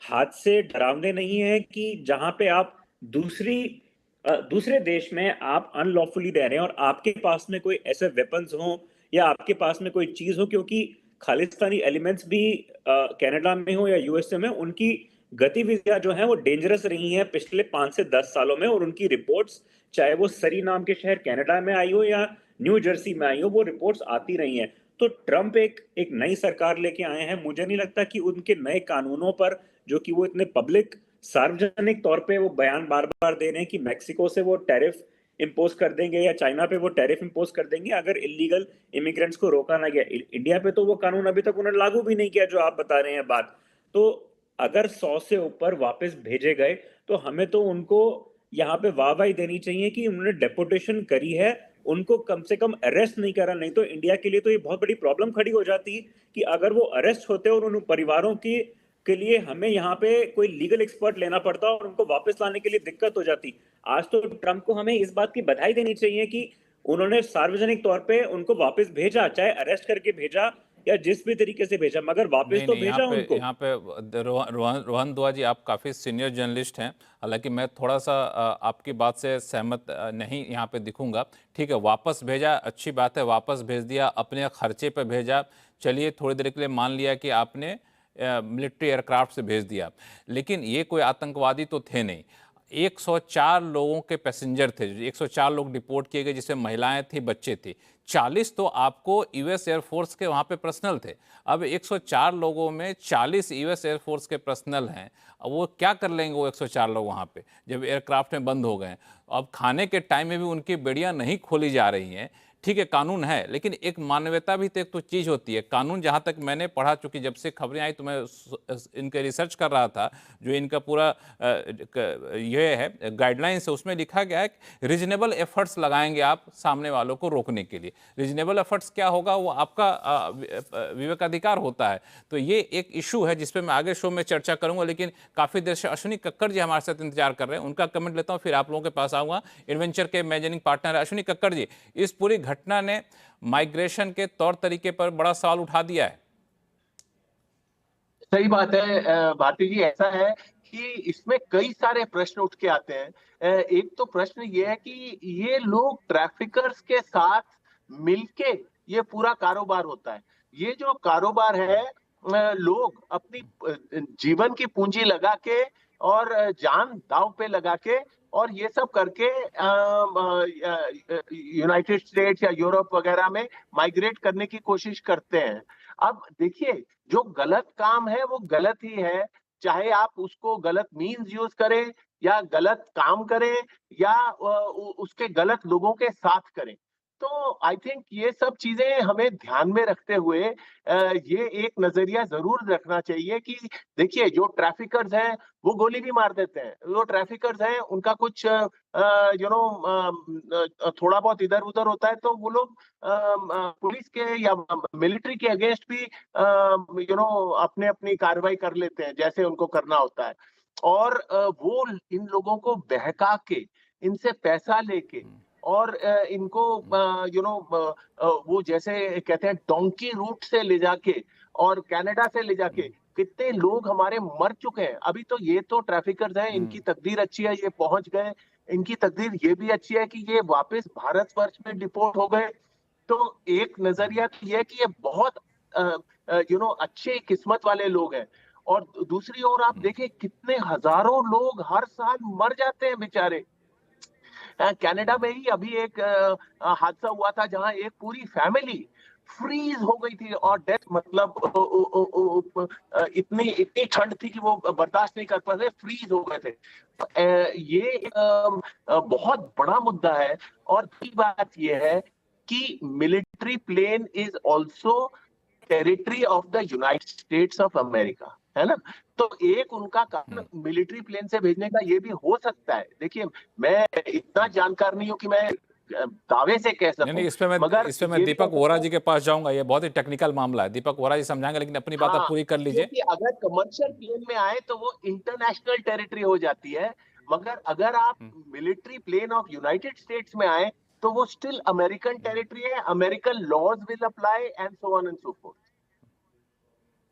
हादसे डरावने नहीं है कि जहां पे आप दूसरे देश में आप अनलॉफुली रह रहे हैं और आपके पास में कोई ऐसे वेपन्स हो या आपके पास में कोई चीज हो, क्योंकि खालिस्तानी एलिमेंट्स भी कनाडा में हो या यूएसए में, उनकी गतिविधियां जो हैं वो डेंजरस रही हैं पिछले 5 से 10 सालों में, और उनकी रिपोर्ट्स चाहे वो सरी नाम के शहर कनाडा में आई हो या न्यू जर्सी में आई हो, वो रिपोर्ट्स आती रही हैं। तो ट्रंप एक नई सरकार लेके आए हैं, मुझे नहीं लगता कि उनके नए कानूनों पर, जो कि वो इतने पब्लिक सार्वजनिक तौर पे वो बयान बार बार दे रहे हैं कि मैक्सिको से वो टैरिफ इंपोज कर देंगे या चाइना पे वो टैरिफ इंपोज कर देंगे अगर इलीगल इमिग्रेंट्स को रोका ना गया। इंडिया पे तो वो कानून अभी तक उन्होंने लागू भी नहीं किया जो आप बता रहे हैं बात। तो अगर 100 से ऊपर वापस भेजे गए तो हमें तो उनको यहाँ पे वाहवाही देनी चाहिए कि उन्होंने डेपोटेशन करी है, उनको कम से कम अरेस्ट नहीं करा। नहीं तो इंडिया के लिए तो ये बहुत बड़ी प्रॉब्लम खड़ी हो जाती कि अगर वो अरेस्ट होते और उन परिवारों के लिए हमें यहाँ पे कोई लीगल एक्सपर्ट लेना पड़ता और उनको वापस लाने के लिए दिक्कत हो जाती। आज तो ट्रंप को हमें इस बात की बधाई देनी चाहिए कि उन्होंने सार्वजनिक तौर पे उनको वापस भेजा, चाहे अरेस्ट करके भेजा या जिस भी तरीके से भेजा, मगर वापस तो भेजा उनको। यहाँ पे रोहन दुआ जी, आप काफ़ी सीनियर जर्नलिस्ट हैं, हालांकि मैं थोड़ा सा आपकी बात से सहमत नहीं यहाँ पे दिखूंगा। ठीक है, वापस भेजा, अच्छी बात है, वापस भेज दिया, अपने खर्चे पे भेजा, चलिए थोड़ी देर के लिए मान लिया कि आपने मिलिट्री एयरक्राफ्ट से भेज दिया, लेकिन ये कोई आतंकवादी तो थे नहीं। 104 लोगों के पैसेंजर थे, 104 लोग डिपोर्ट किए गए, जिसमें महिलाएं थी, बच्चे थे। 40 तो आपको यूएस एयरफोर्स के वहाँ पे पर्सनल थे। अब 104 लोगों में 40 यूएस एयरफोर्स के पर्सनल हैं। अब वो क्या कर लेंगे वो 104 लोग वहाँ पे, जब एयरक्राफ्ट में बंद हो गए। अब खाने के टाइम में भी उनकी बेड़ियाँ नहीं खोली जा रही हैं। ठीक है, कानून है, लेकिन एक मानवता भी तो एक तो चीज़ होती है। कानून जहाँ तक मैंने पढ़ा, चूँकि जब से खबरें आई तो मैं इनके रिसर्च कर रहा था, जो इनका पूरा ये है गाइडलाइंस है, उसमें लिखा गया है कि रीजनेबल एफर्ट्स लगाएंगे आप सामने वालों को रोकने के लिए। रीजनेबल एफर्ट्स क्या होगा वो आपका विवेकाधिकार होता है। तो ये एक इशू है जिस पर मैं आगे शो में चर्चा करूँगा, लेकिन काफ़ी देर से अश्विनी कक्कड़ जी हमारे साथ इंतजार कर रहे हैं, उनका कमेंट लेता हूँ, फिर आप लोगों के पास आऊँगा। एडवेंचर के मैनेजिंग पार्टनर अश्विनी कक्कड़ जी, इस पूरी घटना ने माइग्रेशन के तौर तरीके पर बड़ा सवाल उठा दिया है। सही बात है भारती जी, ऐसा है कि इसमें कई सारे प्रश्न उठ के आते हैं। एक तो प्रश्न ये है कि ये लोग ट्रैफिकर्स के साथ मिलके ये पूरा कारोबार होता है। ये जो कारोबार है लोग अपनी जीवन की पूंजी लगा के और जान दांव पे लगा के और ये सब करके यूनाइटेड स्टेट्स या यूरोप वगैरह में माइग्रेट करने की कोशिश करते हैं। अब देखिए, जो गलत काम है वो गलत ही है, चाहे आप उसको गलत मीन्स यूज करें या गलत काम करें या उसके गलत लोगों के साथ करें। तो आई थिंक ये सब चीजें हमें ध्यान में रखते हुए ये एक नजरिया जरूर रखना चाहिए कि देखिए, जो ट्रैफिकर्स हैं वो गोली भी मार देते हैं, जो ट्रैफिकर्स हैं उनका कुछ थोड़ा बहुत इधर उधर होता है तो वो लोग पुलिस के या मिलिट्री के अगेंस्ट भी अपने अपनी कार्रवाई कर लेते हैं जैसे उनको करना होता है। और वो इन लोगों को बहका के, इनसे पैसा लेके और इनको वो जैसे कहते हैं डोंकी रूट से ले जाके और कनाडा से ले जाके कितने लोग हमारे मर चुके हैं। अभी तो ये तो ट्रैफिकर्स हैं, इनकी तकदीर अच्छी है, ये पहुंच गए, इनकी तकदीर ये भी अच्छी है कि ये वापस भारतवर्ष में डिपोर्ट हो गए। तो एक नजरिया तो ये है कि ये बहुत अच्छे किस्मत वाले लोग हैं। और दूसरी ओर आप देखें कितने हजारों लोग हर साल मर जाते हैं बेचारे। कनाडा में ही अभी एक हादसा हुआ था जहां एक पूरी फैमिली फ्रीज हो गई थी और डेथ, मतलब इतनी ठंड थी कि वो बर्दाश्त नहीं कर पा रहे, फ्रीज हो गए थे। ये बहुत बड़ा मुद्दा है। और की बात ये है कि military plane is also territory of the United States of America, है ना। तो एक उनका कारण मिलिट्री प्लेन से भेजने का ये भी हो सकता है। देखिए, मैं इतना जानकार नहीं हूं कि मैं दावे से कह सकूं। नहीं, इस पे मैं दीपक वोरा जी के पास जाऊंगा, ये बहुत ही टेक्निकल मामला है, दीपक वोरा जी समझाएंगे, लेकिन अपनी बात आप पूरी कर लीजिए। अगर कमर्शियल प्लेन में आए तो वो इंटरनेशनल टेरिटरी हो जाती है, मगर अगर आप military plane of United States में आए तो वो स्टिल अमेरिकन टेरिटरी है, American laws will apply and so on and so forth.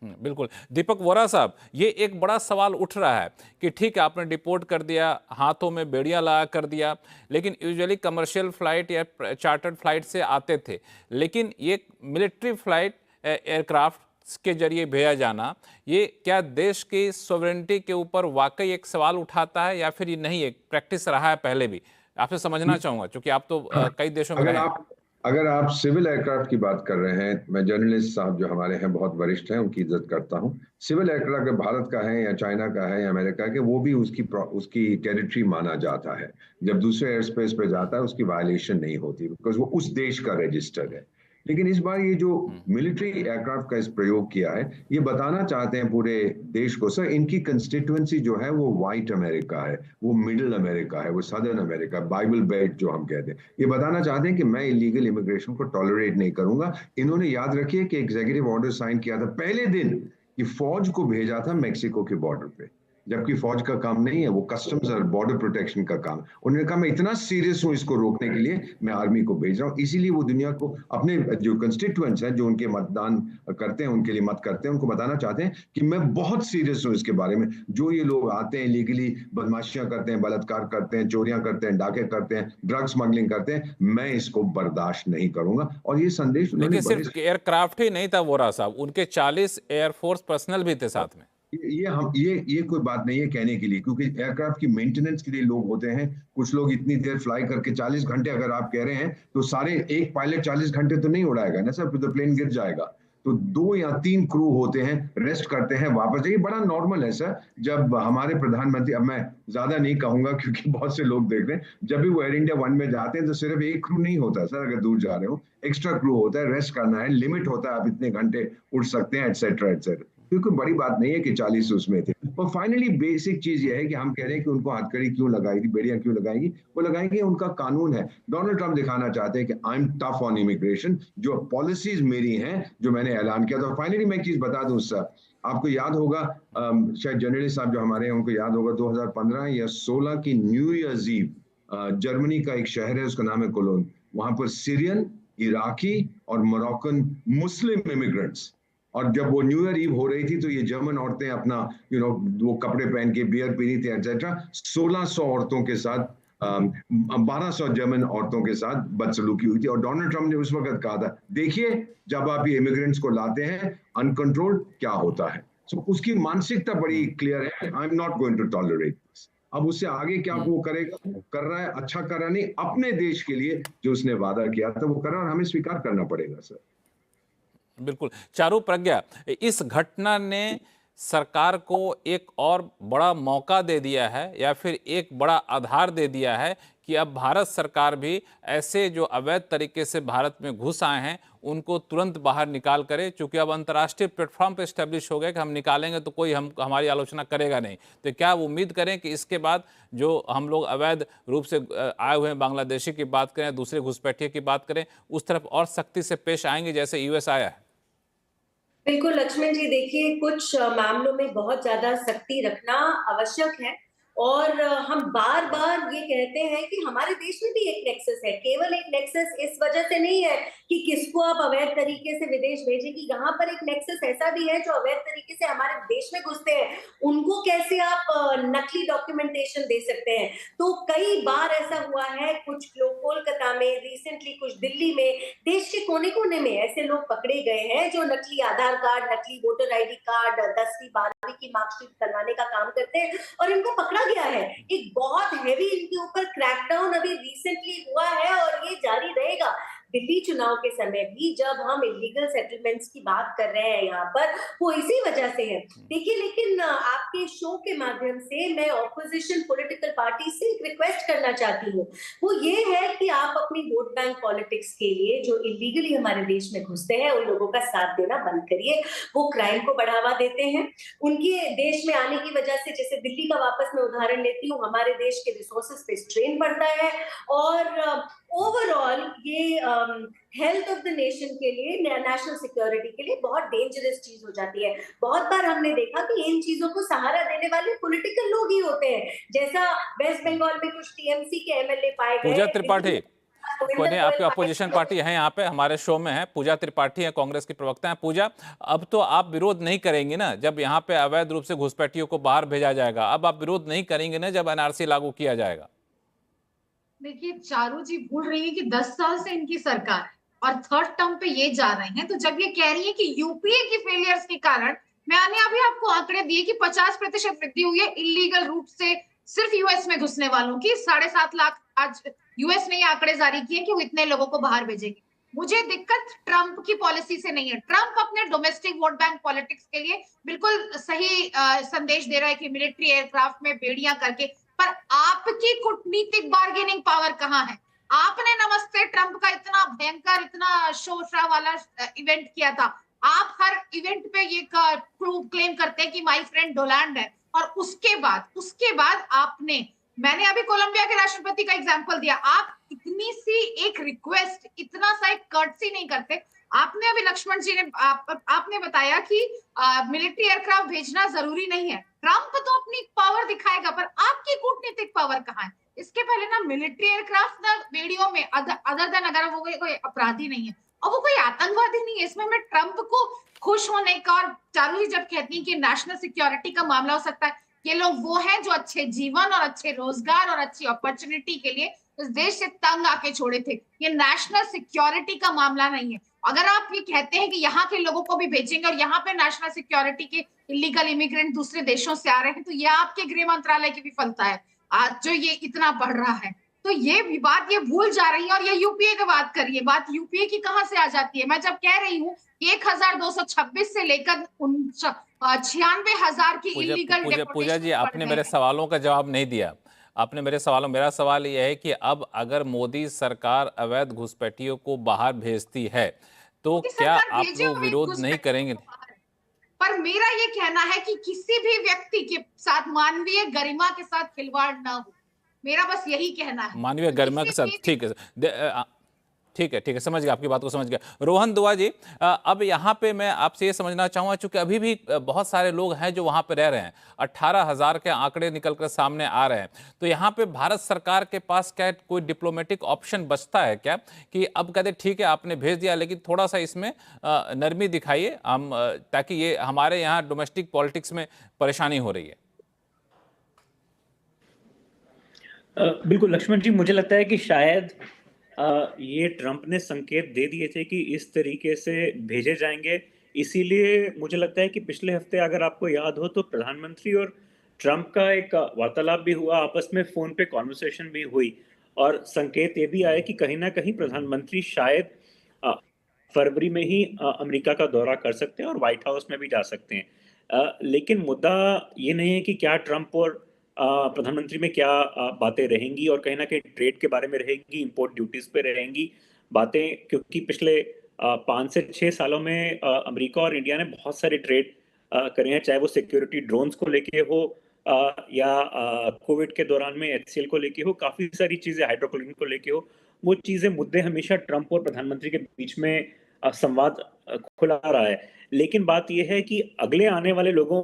बिल्कुल। दीपक वोरा साहब, ये एक बड़ा सवाल उठ रहा है कि ठीक है, आपने डिपोर्ट कर दिया, हाथों में बेड़ियां लगा कर दिया, लेकिन यूजुअली कमर्शियल फ्लाइट या चार्टर्ड फ्लाइट से आते थे, लेकिन ये मिलिट्री फ्लाइट एयरक्राफ्ट के जरिए भेजा जाना, ये क्या देश की सॉवरेनिटी के ऊपर वाकई एक सवाल उठाता है या फिर ये नहीं, एक प्रैक्टिस रहा है पहले भी? आपसे समझना चाहूंगा, क्योंकि आप तो कई देशों में रहे। अगर आप सिविल एयरक्राफ्ट की बात कर रहे हैं, मैं जर्नलिस्ट साहब जो हमारे हैं बहुत वरिष्ठ हैं, उनकी इज्जत करता हूं। सिविल एयरक्राफ्ट अगर भारत का है या चाइना का है या अमेरिका के, वो भी उसकी टेरिटरी माना जाता है। जब दूसरे एयर स्पेस पे जाता है उसकी वायलेशन नहीं होती, बिकॉज वो उस देश का रजिस्टर है। लेकिन इस बार ये जो मिलिट्री एयरक्राफ्ट का इस प्रयोग किया है, ये बताना चाहते हैं पूरे देश को, सर इनकी कंस्टिट्यूएंसी जो है वो व्हाइट अमेरिका है, वो मिडिल अमेरिका है, वो सदर्न अमेरिका, बाइबल बेल्ट जो हम कहते हैं। ये बताना चाहते हैं कि मैं इलीगल इमिग्रेशन को टॉलरेट नहीं करूंगा। इन्होंने याद रखिए कि एग्जीक्यूटिव ऑर्डर साइन किया था पहले दिन कि फौज को भेजा था मेक्सिको के बॉर्डर पे, जबकि फौज का काम नहीं है, वो कस्टम्स और बॉर्डर प्रोटेक्शन का काम। उन्होंने कहा मैं इतना सीरियस हूं इसको रोकने के लिए, मैं आर्मी को भेज रहा हूं। इसीलिए वो दुनिया को, अपने जो कंस्टिट्यूएंट्स हैं जो उनके मतदान करते हैं, उनके लिए मत करते हैं, उनको बताना चाहते हैं कि मैं बहुत सीरियस हूं इसके बारे में। जो ये लोग आते हैं लीगली बदमाशियां करते हैं, बलात्कार करते हैं, चोरियां करते हैं, डाके करते हैं, ड्रग स्मगलिंग करते हैं, मैं इसको बर्दाश्त नहीं करूंगा। और ये संदेश, लेकिन सिर्फ एयरक्राफ्ट ही नहीं था वोरा साहब, उनके 40 एयरफोर्स पर्सनल भी थे साथ में। ये कोई बात नहीं है कहने के लिए, क्योंकि एयरक्राफ्ट की मेंटेनेंस के लिए लोग होते हैं। कुछ लोग इतनी देर फ्लाई करके 40 घंटे अगर आप कह रहे हैं तो सारे एक पायलट 40 घंटे तो नहीं उड़ाएगा ना सर, तो प्लेन गिर जाएगा। तो 2 या 3 क्रू होते हैं, रेस्ट करते हैं, वापस जाइए, बड़ा नॉर्मल है सर। जब हमारे प्रधानमंत्री, अब मैं ज्यादा नहीं कहूंगा क्योंकि बहुत से लोग देख रहे हैं, जब भी वो एयर इंडिया 1 में जाते हैं तो सिर्फ एक क्रू नहीं होता सर, अगर दूर जा रहे हो एक्स्ट्रा क्रू होता है, रेस्ट करना है, लिमिट होता है, आप इतने घंटे उड़ सकते हैं, एटसेट्रा एटसेट्रा। क्योंकि बड़ी बात नहीं है कि 40 उसमें थे। और फाइनली बेसिक चीज ये है कि हम कह रहे हैं कि उनको हथकड़ी क्यों लगाएगी, बेड़ियां क्यों लगाएगी, वो लगाएंगे, उनका कानून है। डोनाल्ड ट्रंप दिखाना चाहते हैं कि I am tough on immigration, जो पॉलिसीज मेरी हैं, जो मैंने ऐलान किया था। फाइनली मैं एक चीज बता दूं सर, आपको याद होगा, शायद जर्नलिस्ट साहब जो हमारे हैं उनको याद होगा, 2015 या 16 की न्यू ईयर्स ईव जर्मनी का एक शहर है, उसका नाम है कोलोन। वहां पर सीरियन, इराकी और मोरक्कन मुस्लिम इमिग्रेंट्स, और जब वो न्यू ईयर ईव हो रही थी तो ये जर्मन औरतें अपना वो कपड़े पहन के बियर पी रही थी एटसेट्रा। 1600 औरतों के साथ 1200 जर्मन औरतों के साथ बदसलूकी हुई थी और डोनाल्ड ट्रंप ने उस वक्त कहा था, देखिए जब आप ये इमिग्रेंट्स को लाते हैं अनकंट्रोल्ड क्या होता है। सो उसकी मानसिकता बड़ी क्लियर है, I am not going to tolerate this. अब उससे आगे क्या वो करेगा, कर रहा है, अच्छा कर रहा है, नहीं अपने देश के लिए जो उसने वादा किया था वो कर रहा है और हमें स्वीकार करना पड़ेगा सर। बिल्कुल। चारू प्रज्ञा, इस घटना ने सरकार को एक और बड़ा मौका दे दिया है या फिर एक बड़ा आधार दे दिया है कि अब भारत सरकार भी ऐसे जो अवैध तरीके से भारत में घुस आए हैं उनको तुरंत बाहर निकाल करे, क्योंकि अब अंतर्राष्ट्रीय प्लेटफॉर्म पे एस्टेब्लिश हो गया कि हम निकालेंगे तो कोई हमारी आलोचना करेगा नहीं। तो क्या वो उम्मीद करें कि इसके बाद जो हम लोग अवैध रूप से आए हुए हैं, बांग्लादेशी की बात करें, दूसरे घुसपैठिए की बात करें, उस तरफ और सख्ती से पेश आएंगे जैसे यूएस आया है? बिल्कुल लक्ष्मण जी, देखिए कुछ मामलों में बहुत ज्यादा सख्ती रखना आवश्यक है और हम बार बार ये कहते हैं कि हमारे देश में भी एक नेक्सस है। केवल एक नेक्सस इस वजह से नहीं है कि किसको आप अवैध तरीके से विदेश भेजेंगे, यहाँ पर एक नेक्सस ऐसा भी है जो अवैध तरीके से हमारे देश में घुसते हैं, उनको कैसे आप नकली डॉक्यूमेंटेशन दे सकते हैं। तो कई बार ऐसा हुआ है, कुछ लोग कोलकाता में, रिसेंटली कुछ दिल्ली में, देश के कोने कोने में ऐसे लोग पकड़े गए हैं जो नकली आधार कार्ड, नकली वोटर ID कार्ड, 10वीं 12वीं की मार्कशीट करवाने का काम करते हैं और इनको पकड़ा गया है। एक बहुत हैवी इनके ऊपर क्रैकडाउन अभी रिसेंटली हुआ है और ये जारी रहेगा। दिल्ली चुनाव के समय भी जब हम इलीगल सेटलमेंट्स की बात कर रहे हैं यहाँ पर, वो इसी वजह से है। देखिए, लेकिन आपके शो के माध्यम से मैं ऑपोजिशन पॉलिटिकल पार्टी से एक रिक्वेस्ट करना चाहती हूँ, वो ये है कि आप अपनी वोट बैंक पॉलिटिक्स के लिए जो इलीगली हमारे देश में घुसते हैं उन लोगों का साथ देना बंद करिए। वो क्राइम को बढ़ावा देते हैं। उनके देश में आने की वजह से, जैसे दिल्ली का वापस मैं उदाहरण लेती हूँ, हमारे देश के रिसोर्सेज पे स्ट्रेन बढ़ता है और ओवरऑल ये हेल्थ ऑफ द नेशन के लिए, नेशनल सिक्योरिटी के लिए बहुत डेंजरस चीज हो जाती है। बहुत बार हमने देखा कि इन चीजों को सहारा देने वाले पॉलिटिकल लोग ही होते हैं, जैसा वेस्ट बंगाल में कुछ टीएमसी के एमएलए पाए गए। पूजा त्रिपाठी, कोई आपकी अपोजिशन पार्टी है यहाँ पे, हमारे शो में है पूजा त्रिपाठी है, कांग्रेस की प्रवक्ता है। पूजा, अब तो आप विरोध नहीं करेंगे ना जब यहाँ पे अवैध रूप से घुसपैठियों को बाहर भेजा जाएगा? अब आप विरोध नहीं करेंगे ना जब एनआरसी लागू किया जाएगा? देखिए, चारू जी भूल रही है कि 10 साल से इनकी सरकार है और थर्ड टर्म पे ये जा रहे हैं। तो जब ये कह रही है कि यूपीए की फेलियर्स के कारण, मैंने अभी आपको आंकड़े दिए कि 50% वृद्धि हुई है इलीगल रूट से सिर्फ यूएस में घुसने वालों की। 7.5 लाख आज यूएस ने ये आंकड़े जारी किए कि वो इतने लोगों को बाहर भेजेंगे। मुझे दिक्कत ट्रंप की पॉलिसी से नहीं है। ट्रंप अपने डोमेस्टिक वोट बैंक पॉलिटिक्स के लिए बिल्कुल सही संदेश दे रहा है कि मिलिट्री एयरक्राफ्ट में बेड़ियां करके, पर आपकी कूटनीतिक बार्गेनिंग पावर कहाँ है? आपने नमस्ते ट्रंप का इतना भयंकर, इतना शोशा वाला इवेंट किया था। आप हर इवेंट पे ये क्लेम करते हैं कि माय फ्रेंड डोनाल्ड है, और उसके बाद आपने, मैंने अभी कोलंबिया के राष्ट्रपति का एग्जांपल दिया, आप इतनी सी एक रिक्वेस्ट, इतना सा एक कर्टसी नहीं करते। आपने अभी लक्ष्मण जी ने आपने बताया कि मिलिट्री एयरक्राफ्ट भेजना जरूरी नहीं है। ट्रंप तो अपनी पावर दिखाएगा, पर आपकी कूटनीतिक पावर कहाँ है? इसके पहले ना मिलिट्री एयरक्राफ्ट ना बेड़ियों में, अदर देन अगर वो कोई अपराधी नहीं है और वो कोई आतंकवादी नहीं है, इसमें मैं ट्रंप को खुश होने का, और चारू जी जब कहती है कि नेशनल सिक्योरिटी का मामला हो सकता है, ये लोग वो हैं जो अच्छे जीवन और अच्छे रोजगार और अच्छी अपॉर्चुनिटी के लिए इस देश से तंग आके छोड़े थे। ये नेशनल सिक्योरिटी का मामला नहीं है। अगर आप ये कहते हैं कि यहाँ के लोगों को भी भेजेंगे और यहाँ पे नेशनल सिक्योरिटी के इलीगल इमिग्रेंट दूसरे देशों से आ रहे हैं, तो ये आपके गृह मंत्रालय की विफलता है आज जो ये इतना बढ़ रहा है। तो ये बात ये भूल जा रही है और ये यूपीए की बात करिए। बात यूपीए की कहाँ से आ जाती है? मैं जब कह रही हूँ 1226 से लेकर 96,000 की इलीगल। पूजा जी, आपने मेरे सवालों का जवाब नहीं दिया। आपने मेरा सवाल यह है कि अब अगर मोदी सरकार अवैध घुसपैठियों को बाहर भेजती है तो क्या आप लोग विरोध नहीं करेंगे? पर मेरा ये कहना है कि किसी भी व्यक्ति के साथ मानवीय गरिमा के साथ खिलवाड़ ना हो, मेरा बस यही कहना है। मानवीय गरिमा के साथ, ठीक है, ठीक है, समझ गया, आपकी बात को समझ गया। रोहन दुआ जी, अब यहाँ पे मैं आपसे ये समझना चाहूँगा, चूंकि अभी भी बहुत सारे लोग हैं जो वहाँ पे रह रहे हैं, 18,000 के आंकड़े निकलकर सामने आ रहे हैं, तो यहाँ पे भारत सरकार के पास क्या कोई डिप्लोमेटिक ऑप्शन बचता है क्या कि अब कहते ठीक है आपने भेज दिया, लेकिन थोड़ा सा इसमें नरमी दिखाइए हम, ताकि ये हमारे यहाँ डोमेस्टिक पॉलिटिक्स में परेशानी हो रही है? बिल्कुल लक्ष्मण जी, मुझे लगता है कि शायद ये ट्रंप ने संकेत दे दिए थे कि इस तरीके से भेजे जाएंगे। इसीलिए मुझे लगता है कि पिछले हफ्ते अगर आपको याद हो तो प्रधानमंत्री और ट्रंप का एक वार्तालाप भी हुआ, आपस में फ़ोन पे कॉन्वर्सेशन भी हुई और संकेत ये भी आए कि कहीं न कहीं प्रधानमंत्री शायद फरवरी में ही अमेरिका का दौरा कर सकते हैं और व्हाइट हाउस में भी जा सकते हैं। लेकिन मुद्दा ये नहीं है कि क्या ट्रंप और प्रधानमंत्री में क्या बातें रहेंगी और कहीं न कहीं ट्रेड के बारे में रहेंगी, इम्पोर्ट ड्यूटीज़ पे रहेंगी बातें, क्योंकि पिछले 5 से 6 सालों में अमेरिका और इंडिया ने बहुत सारे ट्रेड करे हैं, चाहे वो सिक्योरिटी ड्रोन्स को लेके हो या कोविड के दौरान में एचसीएल को लेके हो, काफ़ी सारी चीज़ें हाइड्रोक्लोरिन को लेके हो। वो चीज़ें, मुद्दे हमेशा ट्रंप और प्रधानमंत्री के बीच में संवाद खुला रहा है। लेकिन बात ये है कि अगले आने वाले लोगों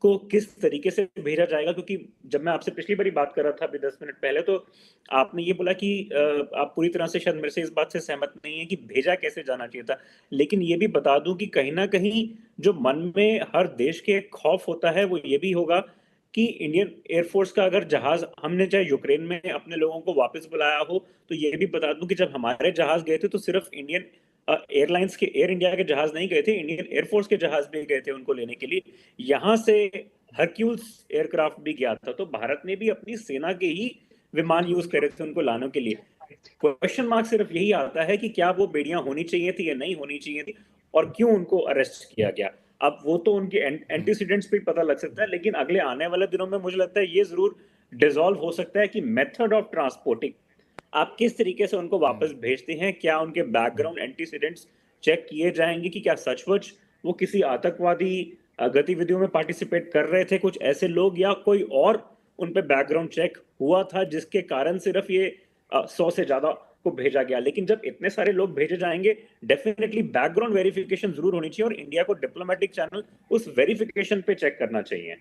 को किस तरीके से भेजा जाएगा, क्योंकि जब मैं आपसे पिछली बारी बात कर रहा था अभी 10 मिनट पहले, तो आपने ये बोला कि आप पूरी तरह से शायद मेरे से इस बात से सहमत नहीं है कि भेजा कैसे जाना चाहिए था। लेकिन ये भी बता दूं कि कहीं ना कहीं जो मन में हर देश के खौफ होता है वो ये भी होगा कि इंडियन एयरफोर्स का अगर जहाज, हमने चाहे यूक्रेन में अपने लोगों को वापस बुलाया हो, तो ये भी बता दूं कि जब हमारे जहाज गए थे तो सिर्फ इंडियन एयरलाइंस के, एयर इंडिया के जहाज नहीं गए थे, इंडियन एयरफोर्स के जहाज भी गए थे उनको लेने के लिए। यहाँ से हरक्यूल्स एयरक्राफ्ट भी गया था, तो भारत ने भी अपनी सेना के ही विमान यूज करे थे उनको लाने के लिए। क्वेश्चन मार्क सिर्फ यही आता है कि क्या वो बेड़ियां होनी चाहिए थी या नहीं होनी चाहिए थी, और क्यों उनको अरेस्ट किया गया। अब वो तो उनके एंटीसीडेंट्स पे पता लग सकता है, लेकिन अगले आने वाले दिनों में मुझे लगता है ये जरूर डिसॉल्व हो सकता है कि मेथड ऑफ ट्रांसपोर्टिंग, आप किस तरीके से उनको वापस भेजते हैं, क्या उनके बैकग्राउंड एंटीसीडेंट्स चेक किए जाएंगे कि क्या सचमुच वो किसी आतंकवादी गतिविधियों में पार्टिसिपेट कर रहे थे कुछ ऐसे लोग, या कोई और उन पे बैकग्राउंड चेक हुआ था जिसके कारण सिर्फ ये 100 से ज्यादा को भेजा गया। लेकिन जब इतने सारे लोग भेजे जाएंगे, डेफिनेटली बैकग्राउंड वेरिफिकेशन जरूर होनी चाहिए और इंडिया को डिप्लोमेटिक चैनल उस वेरिफिकेशन पे चेक करना चाहिए।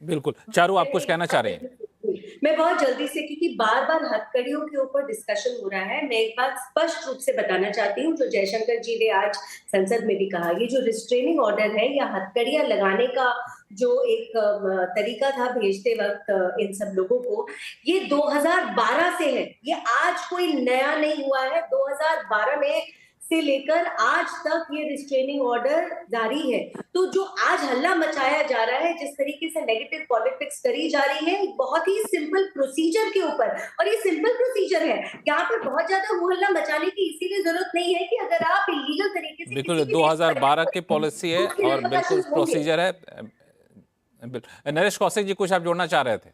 बिल्कुल। चारू, आप कुछ कहना चाह रहे हैं? मैं बहुत जल्दी से, क्योंकि बार बार हथकड़ियों के ऊपर डिस्कशन हो रहा है, मैं एक बात स्पष्ट रूप से बताना चाहती हूँ जो जयशंकर जी ने आज संसद में भी कहा। ये जो रिस्ट्रेनिंग ऑर्डर है या हथकड़ियां लगाने का जो एक तरीका था भेजते वक्त इन सब लोगों को, ये 2012 से है, ये आज कोई नया नहीं हुआ है। 2012 में से लेकर आज तक ये रिस्ट्रेनिंग ऑर्डर जारी है। तो जो आज हल्ला मचाया जा रहा है, जिस तरीके से नेगेटिव पॉलिटिक्स करी जा रही है, बहुत ही सिंपल प्रोसीजर के ऊपर, और ये सिंपल प्रोसीजर है, यहाँ पर बहुत ज्यादा वो हल्ला मचाने की इसीलिए जरूरत नहीं है कि अगर आप इलीगल तरीके से, बिल्कुल 2012 की पॉलिसी है और बिल्कुल प्रोसीजर है। नरेश कौशिक जी, कुछ आप जोड़ना चाह रहे थे?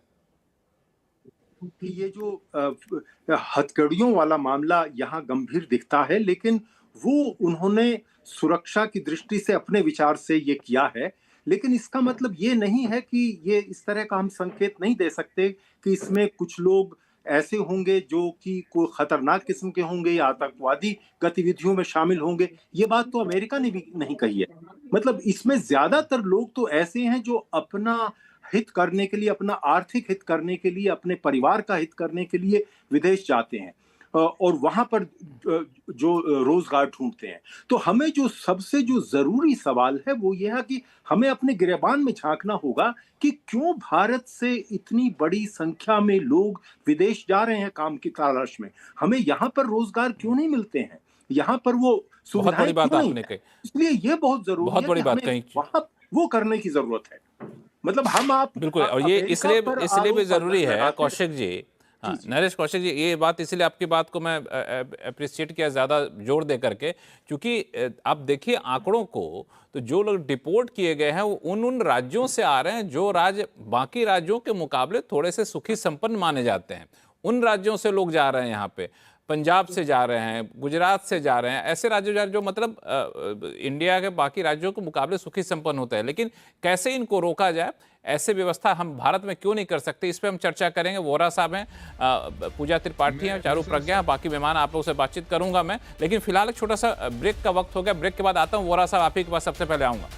ये जो हथकड़ियों वाला मामला यहाँ गंभीर दिखता है, लेकिन वो उन्होंने सुरक्षा की दृष्टि से अपने विचार से ये किया है, लेकिन इसका मतलब ये नहीं है कि ये इस तरह का हम संकेत नहीं दे सकते कि इसमें कुछ लोग ऐसे होंगे जो कि कोई खतरनाक किस्म के होंगे या आतंकवादी गतिविधियों में शामिल होंगे। ये बात तो अमेरिका ने भी नहीं कही है। मतलब इसमें ज्यादातर लोग तो ऐसे हैं जो अपना हित करने के लिए, अपना आर्थिक हित करने के लिए, अपने परिवार का हित करने के लिए विदेश जाते हैं और वहां पर जो रोजगार ढूंढते हैं। तो हमें जो सबसे जो जरूरी सवाल है वो ये है कि हमें अपने गिरेबान में झांकना होगा कि क्यों भारत से इतनी बड़ी संख्या में लोग विदेश जा रहे हैं काम की तलाश में। हमें यहाँ पर रोजगार क्यों नहीं मिलते हैं, यहाँ पर वो सुविधाएं क्यों नहीं है। इसलिए ये बहुत जरूरी है कि हमें वहां वो करने की जरूरत है। मतलब हम आप बिल्कुल, और ये इसलिए भी जरूरी है कौशिक जी, हाँ नरेश कौशिक जी, ये बात इसलिए आपकी बात को मैं अप्रिशिएट किया ज़्यादा जोर दे करके, क्योंकि आप देखिए आंकड़ों को, तो जो लोग डिपोर्ट किए गए हैं वो उन राज्यों से आ रहे हैं जो राज्य बाकी राज्यों के मुकाबले थोड़े से सुखी संपन्न माने जाते हैं। उन राज्यों से लोग जा रहे हैं, यहाँ पे पंजाब से जा रहे हैं, गुजरात से जा रहे हैं, ऐसे राज्य जा रहे हैं जो मतलब इंडिया के बाकी राज्यों के मुकाबले सुखी संपन्न होते हैं। लेकिन कैसे इनको रोका जाए, ऐसे व्यवस्था हम भारत में क्यों नहीं कर सकते, इस पर हम चर्चा करेंगे। वोरा साहब हैं, पूजा त्रिपाठी हैं, चारू प्रज्ञा, बाकी मेहमान आप लोगों से बातचीत करूंगा मैं। लेकिन फिलहाल एक छोटा सा ब्रेक का वक्त हो गया, ब्रेक के बाद आता हूँ। वोरा साहब, आप ही के पास सबसे पहले आऊँगा।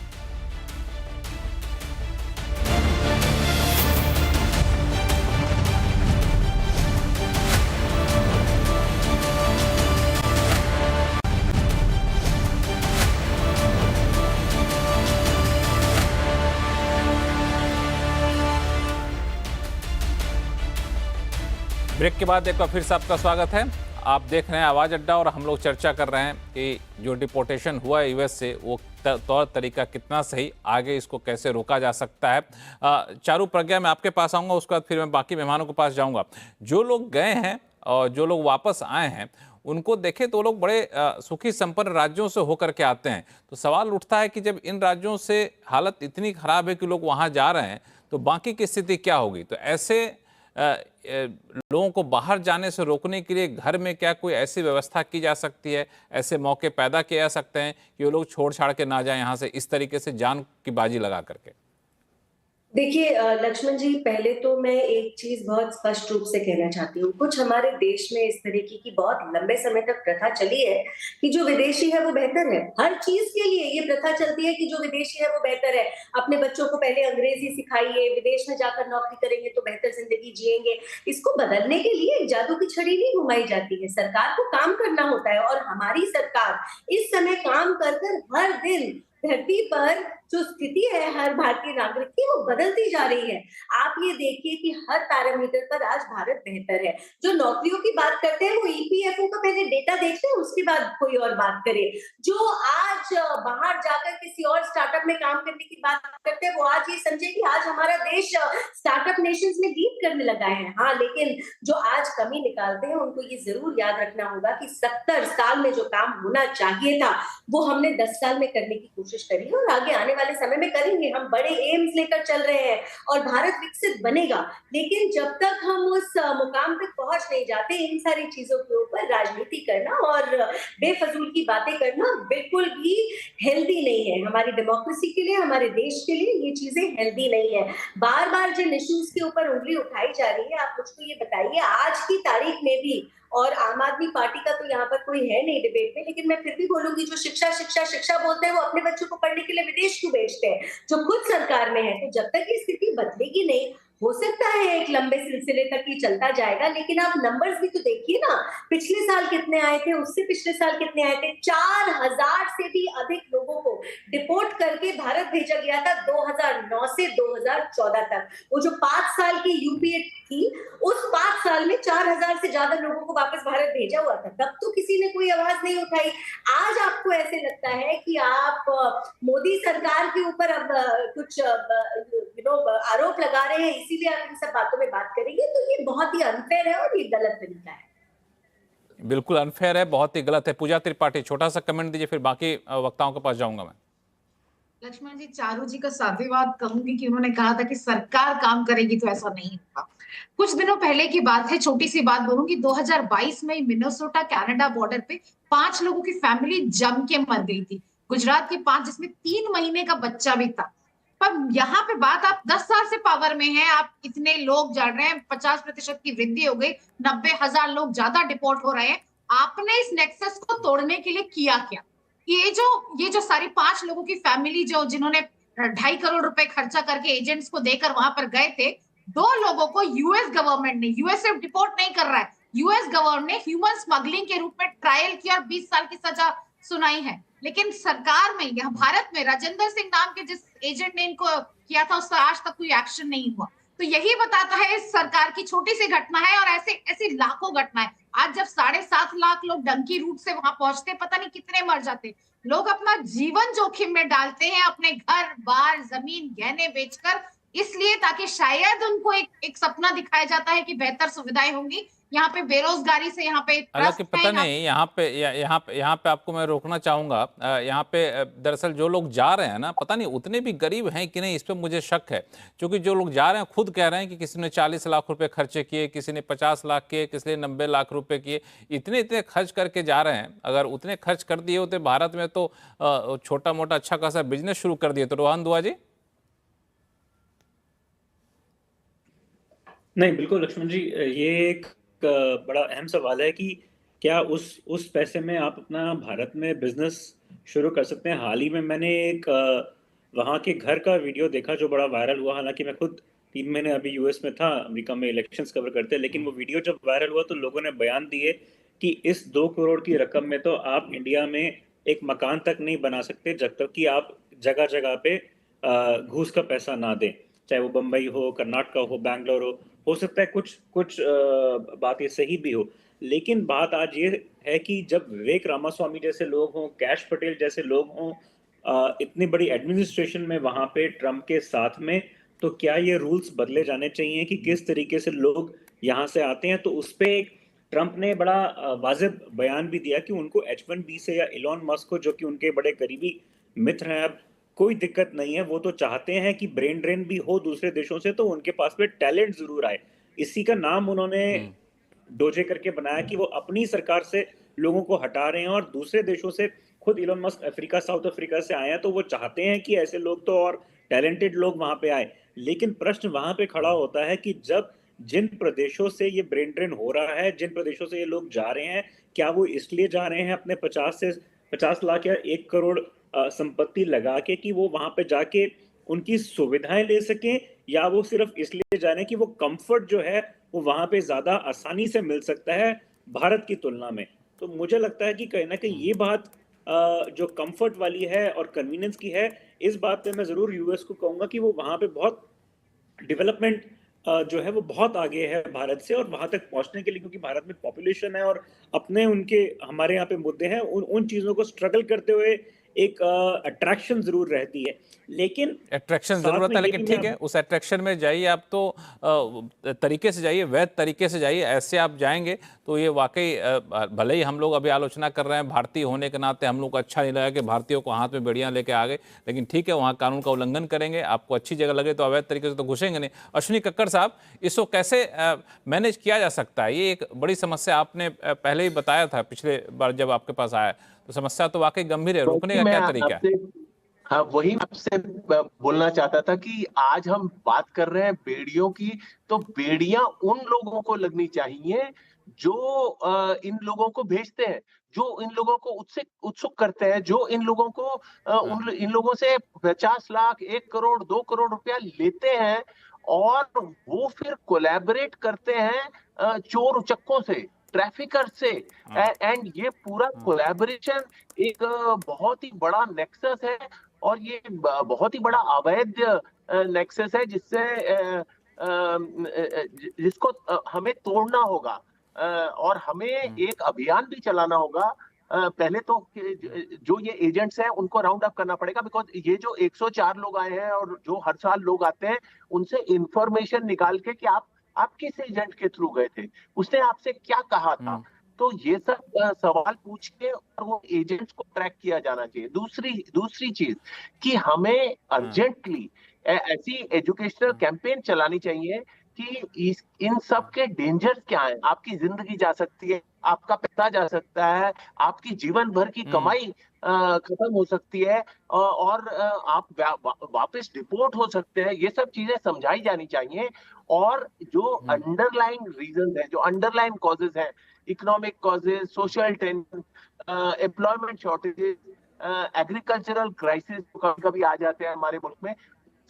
ब्रेक के बाद एक बार फिर से आपका स्वागत है। आप देख रहे हैं आवाज़ अड्डा और हम लोग चर्चा कर रहे हैं कि जो डिपोर्टेशन हुआ है यूएस से वो तौर तरीका कितना सही, आगे इसको कैसे रोका जा सकता है। चारू प्रज्ञा, मैं आपके पास आऊँगा, उसके बाद फिर मैं बाकी मेहमानों के पास जाऊँगा। जो लोग गए हैं और जो लोग वापस आए हैं उनको देखें तो लोग बड़े सुखी संपन्न राज्यों से होकर के आते हैं। तो सवाल उठता है कि जब इन राज्यों से हालत इतनी खराब है कि लोग वहाँ जा रहे हैं तो बाकी की स्थिति क्या होगी। तो ऐसे लोगों को बाहर जाने से रोकने के लिए घर में क्या कोई ऐसी व्यवस्था की जा सकती है, ऐसे मौके पैदा किए जा सकते हैं कि वो लोग छोड़ छाड़ के ना जाएं यहाँ से इस तरीके से जान की बाजी लगा करके। देखिए लक्ष्मण जी, पहले तो मैं एक चीज बहुत स्पष्ट रूप से कहना चाहती हूँ। कुछ हमारे देश में इस तरीके की बहुत लंबे समय तक प्रथा चली है कि जो विदेशी है वो बेहतर है। हर चीज के लिए ये प्रथा चलती है कि जो विदेशी है वो बेहतर है। अपने बच्चों को पहले अंग्रेजी सिखाइए, विदेश में जाकर नौकरी करेंगे तो बेहतर जिंदगी जिएंगे। इसको बदलने के लिए एक जादू की छड़ी नहीं घुमाई जाती है, सरकार को काम करना होता है। और हमारी सरकार इस समय काम कर कर हर दिन धरती पर जो स्थिति है हर भारतीय नागरिक की वो बदलती जा रही है। आप ये देखिए कि हर पैरामीटर पर आज भारत बेहतर है। जो नौकरियों की बात करते हैं वो ईपीएफओ का पहले डेटा देखते हैं, उसके बाद कोई और बात करे। जो आज बाहर जाकर किसी और स्टार्टअप में काम करने की बात करते हैं वो आज ये समझे कि आज हमारा देश स्टार्टअप नेशंस में लीड करने लगा है। हाँ, लेकिन जो आज कमी निकालते हैं उनको ये जरूर याद रखना होगा कि 70 साल में जो काम होना चाहिए था वो हमने 10 साल में करने की कोशिश करी है और आगे आने वाले समय में करेंगे। हम बड़े एम्स लेकर चल रहे हैं और भारत विकसित बनेगा। लेकिन जब तक हम उस मुकाम तक पहुंच नहीं जाते, इन सारी चीजों के ऊपर राजनीति करना और बेफजूल की बातें करना बिल्कुल भी हेल्दी नहीं है। हमारी डेमोक्रेसी के लिए, हमारे देश के लिए ये चीजें हेल्दी नहीं है। बार बार जिन इश्यूज के ऊपर उंगली उठाई जा रही है, आप मुझको ये बताइए आज की तारीख में भी, और आम आदमी पार्टी का तो यहाँ पर कोई है नहीं डिबेट में, लेकिन मैं फिर भी बोलूंगी, जो शिक्षा शिक्षा शिक्षा बोलते हैं वो अपने बच्चों को पढ़ने के लिए विदेश क्यों भेजते हैं, जो खुद सरकार में है। तो जब तक ये स्थिति बदलेगी नहीं, हो सकता है एक लंबे सिलसिले तक ये चलता जाएगा। लेकिन आप नंबर्स भी तो देखिए ना, पिछले साल कितने आए थे, उससे पिछले साल कितने आए थे। 4000 से भी अधिक लोगों को डिपोर्ट करके भारत भेजा गया था 2009 से 2014 तक। वो जो 5 साल की यूपीए थी, उस 5 साल में 4000 से ज्यादा लोगों को वापस भारत भेजा हुआ था। तब तो किसी ने कोई आवाज नहीं उठाई। आज आपको ऐसे लगता है कि आप मोदी सरकार के ऊपर अब कुछ आरोप लगा रहे हैं, इसीलिए आप इन सब बातों में बात करेंगे, तो ये बहुत ही अनफेयर है और ये गलत तरीका है। बिल्कुल अनफेयर है, बहुत ही गलत है। पूजा त्रिपाठी, छोटा सा कमेंट दीजिए, फिर बाकी वक्ताओं के पास जाऊंगा मैं। लक्ष्मण जी, चारू जी का साधुवाद कहूंगी कि उन्होंने कहा था कि सरकार काम करेगी, तो ऐसा नहीं होगा। कुछ दिनों पहले की बात है, छोटी सी बात बोलूंगी। 2022 में मिनेसोटा कनाडा बॉर्डर पे 5 लोगों की फैमिली जम के मर गई थी। गुजरात की 5, जिसमें 3 महीने का बच्चा भी था। पर यहाँ पे बात, आप 10 साल से पावर में हैं, आप इतने लोग जड़ रहे हैं, 50% की वृद्धि हो गई, 90,000 लोग ज्यादा डिपोर्ट हो रहे हैं। आपने इस नेक्सस को तोड़ने के लिए किया क्या? ये जो सारी 5 लोगों की फैमिली जो जिन्होंने 2.5 करोड़ रुपए खर्चा करके एजेंट्स को देकर वहां पर गए थे, 2 लोगों को यूएस गवर्नमेंट ने, यूएस सिर्फ डिपोर्ट नहीं कर रहा है, यूएस गवर्नमेंट ने ह्यूमन स्मगलिंग के रूप में ट्रायल किया और 20 साल की सजा सुनाई है। लेकिन सरकार में, यहाँ भारत में राजेंद्र सिंह नाम के जिस एजेंट ने इनको किया था, उसका आज तक कोई एक्शन नहीं हुआ। तो यही बताता है इस सरकार की छोटी सी घटना है, और ऐसी लाखों घटनाएं। आज जब 7.5 लाख लोग डंकी रूट से वहां पहुंचते, पता नहीं कितने मर जाते। लोग अपना जीवन जोखिम में डालते हैं, अपने घर बार जमीन गहने बेचकर, इसलिए ताकि शायद उनको एक सपना दिखाया जाता है कि बेहतर सुविधाएं होंगी। यहाँ पे बेरोजगारी से, यहाँ पे हालांकि पता नहीं, यहाँ पे आपको मैं रोकना चाहूंगा। यहाँ पे दरअसल जो लोग जा रहे हैं ना, पता नहीं उतने भी गरीब हैं कि नहीं, इस पे मुझे शक है। क्योंकि जो लोग जा रहे हैं खुद कह रहे हैं कि किसी ने 40 लाख रुपए खर्चे किए, किसी ने 50 लाख किए, किसी ने 90 लाख रुपए किए। इतने खर्च करके जा रहे हैं। अगर उतने खर्च कर दिए होते भारत में तो छोटा मोटा अच्छा खासा बिजनेस शुरू कर दिए। तो रोहन दुआ जी। नहीं, बिल्कुल लक्ष्मण जी, ये एक बड़ा अहम सवाल है कि क्या उस पैसे में आप अपना भारत में बिजनेस शुरू कर सकते हैं। हाल ही में मैंने एक वहाँ के घर का वीडियो देखा जो बड़ा वायरल हुआ। हालांकि मैं खुद 3 महीने अभी यूएस में था, अमेरिका में इलेक्शंस कवर करते हैं, लेकिन वो वीडियो जब वायरल हुआ तो लोगों ने बयान दिए कि इस 2 करोड़ की रकम में तो आप इंडिया में एक मकान तक नहीं बना सकते जब तक कि आप जगह जगह पे घूस का पैसा ना दें। चाहे वो बम्बई हो, कर्नाटका हो, बैंगलोर हो सकता है कुछ कुछ बात ये सही भी हो, लेकिन बात आज ये है कि जब विवेक रामास्वामी जैसे लोग हों, कैश पटेल जैसे लोग हों, इतनी बड़ी एडमिनिस्ट्रेशन में वहां पे ट्रम्प के साथ में, तो क्या ये रूल्स बदले जाने चाहिए कि किस तरीके से लोग यहाँ से आते हैं? तो उस पे ट्रम्प ने बड़ा वाजिब बयान भी दिया कि उनको H1B से या इलॉन मस्क को, जो कि उनके बड़े करीबी मित्र हैं, अब कोई दिक्कत नहीं है। वो तो चाहते हैं कि ब्रेन ड्रेन भी हो दूसरे देशों से, तो उनके पास में टैलेंट जरूर आए। इसी का नाम उन्होंने डोजे करके बनाया कि वो अपनी सरकार से लोगों को हटा रहे हैं और दूसरे देशों से, खुद Elon Musk Africa, south Africa से आए हैं, तो वो चाहते हैं कि ऐसे लोग तो और टैलेंटेड लोग वहां पे आए। लेकिन प्रश्न वहां पे खड़ा होता है कि जब जिन प्रदेशों से ये ब्रेन ड्रेन हो रहा है, जिन प्रदेशों से ये लोग जा रहे हैं, क्या वो इसलिए जा रहे हैं अपने 50 लाख या 1 करोड़ संपत्ति लगा के कि वो वहां पे जाके उनकी सुविधाएं ले सकें, या वो सिर्फ इसलिए जा रहे हैं कि वो कंफर्ट जो है वो वहां पे ज्यादा आसानी से मिल सकता है भारत की तुलना में? तो मुझे लगता है कि कहीं ना कहीं ये बात जो कंफर्ट वाली है और कन्वीनियंस की है, इस बात पे मैं जरूर यूएस को कहूंगा कि वो वहां पे बहुत डेवलपमेंट जो है वो बहुत आगे है भारत से, और वहां तक पहुंचने के लिए, क्योंकि भारत में पॉपुलेशन है और अपने उनके हमारे यहाँ पे मुद्दे हैं, उन चीजों को स्ट्रगल करते हुए एक अट्रैक्शन जरूर रहती है। लेकिन अट्रैक्शन जरूरत है, लेकिन ठीक है, उस अट्रैक्शन में जाइए आप तो तरीके से जाइए, वैध तरीके से जाइए। ऐसे आप जाएंगे तो ये वाकई, भले ही हम लोग अभी आलोचना कर रहे हैं भारतीय होने के नाते, हम लोग को अच्छा नहीं लगा कि भारतीयों को हाथ में बेड़ियां लेके आ गए, लेकिन ठीक है, वहाँ कानून का उल्लंघन करेंगे। आपको अच्छी जगह लगे तो अवैध तरीके से तो घुसेंगे नहीं। अश्विनी कक्कड़ साहब, इसको कैसे मैनेज किया जा सकता है? ये एक बड़ी समस्या, आपने पहले ही बताया था पिछले बार जब आपके पास आया, तो समस्या तो वाकई गंभीर है। रोकने का क्या तरीका है? हाँ, वही आपसे बोलना चाहता था कि आज हम बात कर रहे हैं बेड़ियों की, तो बेड़ियां उन लोगों को लगनी चाहिए जो इन लोगों को भेजते हैं, जो इन लोगों को उत्सुक करते हैं, जो इन लोगों को इन लोगों से 50 लाख, 1 करोड़, 2 करोड़ रुपया लेते हैं, और वो फिर कोलैबोरेट करते हैं चोर उचक्कों से, ट्रैफिकर से। एंड ये पूरा कोलैबोरेशन एक बहुत ही बड़ा नेक्सस है, और ये बहुत ही बड़ा अवैध नेक्सस है, जिसको हमें तोड़ना होगा, और हमें एक अभियान भी चलाना होगा। पहले तो जो ये एजेंट्स हैं उनको राउंड अप करना पड़ेगा, बिकॉज ये जो 104 लोग आए हैं और जो हर साल लोग आते हैं, उनसे इंफॉर्मेशन निकाल के कि आप किस एजेंट के थ्रू गए थे, उसने आपसे क्या कहा था, तो ये सब सवाल पूछ के और वो एजेंट्स को ट्रैक किया जाना चाहिए। दूसरी चीज कि हमें अर्जेंटली ऐसी एजुकेशनल कैंपेन चलानी चाहिए कि इन सब के डेंजर्स क्या है। आपकी जिंदगी जा सकती है, आपका पैसा जा सकता है, आपकी जीवन भर की कमाई खत्म हो सकती है, और आप वापस डिपोर्ट हो सकते हैं। ये सब चीजें समझाई जानी चाहिए, और जो अंडरलाइन रीजन है, जो अंडरलाइन कॉजेज है, economic causes, social tension, employment shortages, agricultural crisis कभी कभी आ जाते हैं हमारे मुल्क में,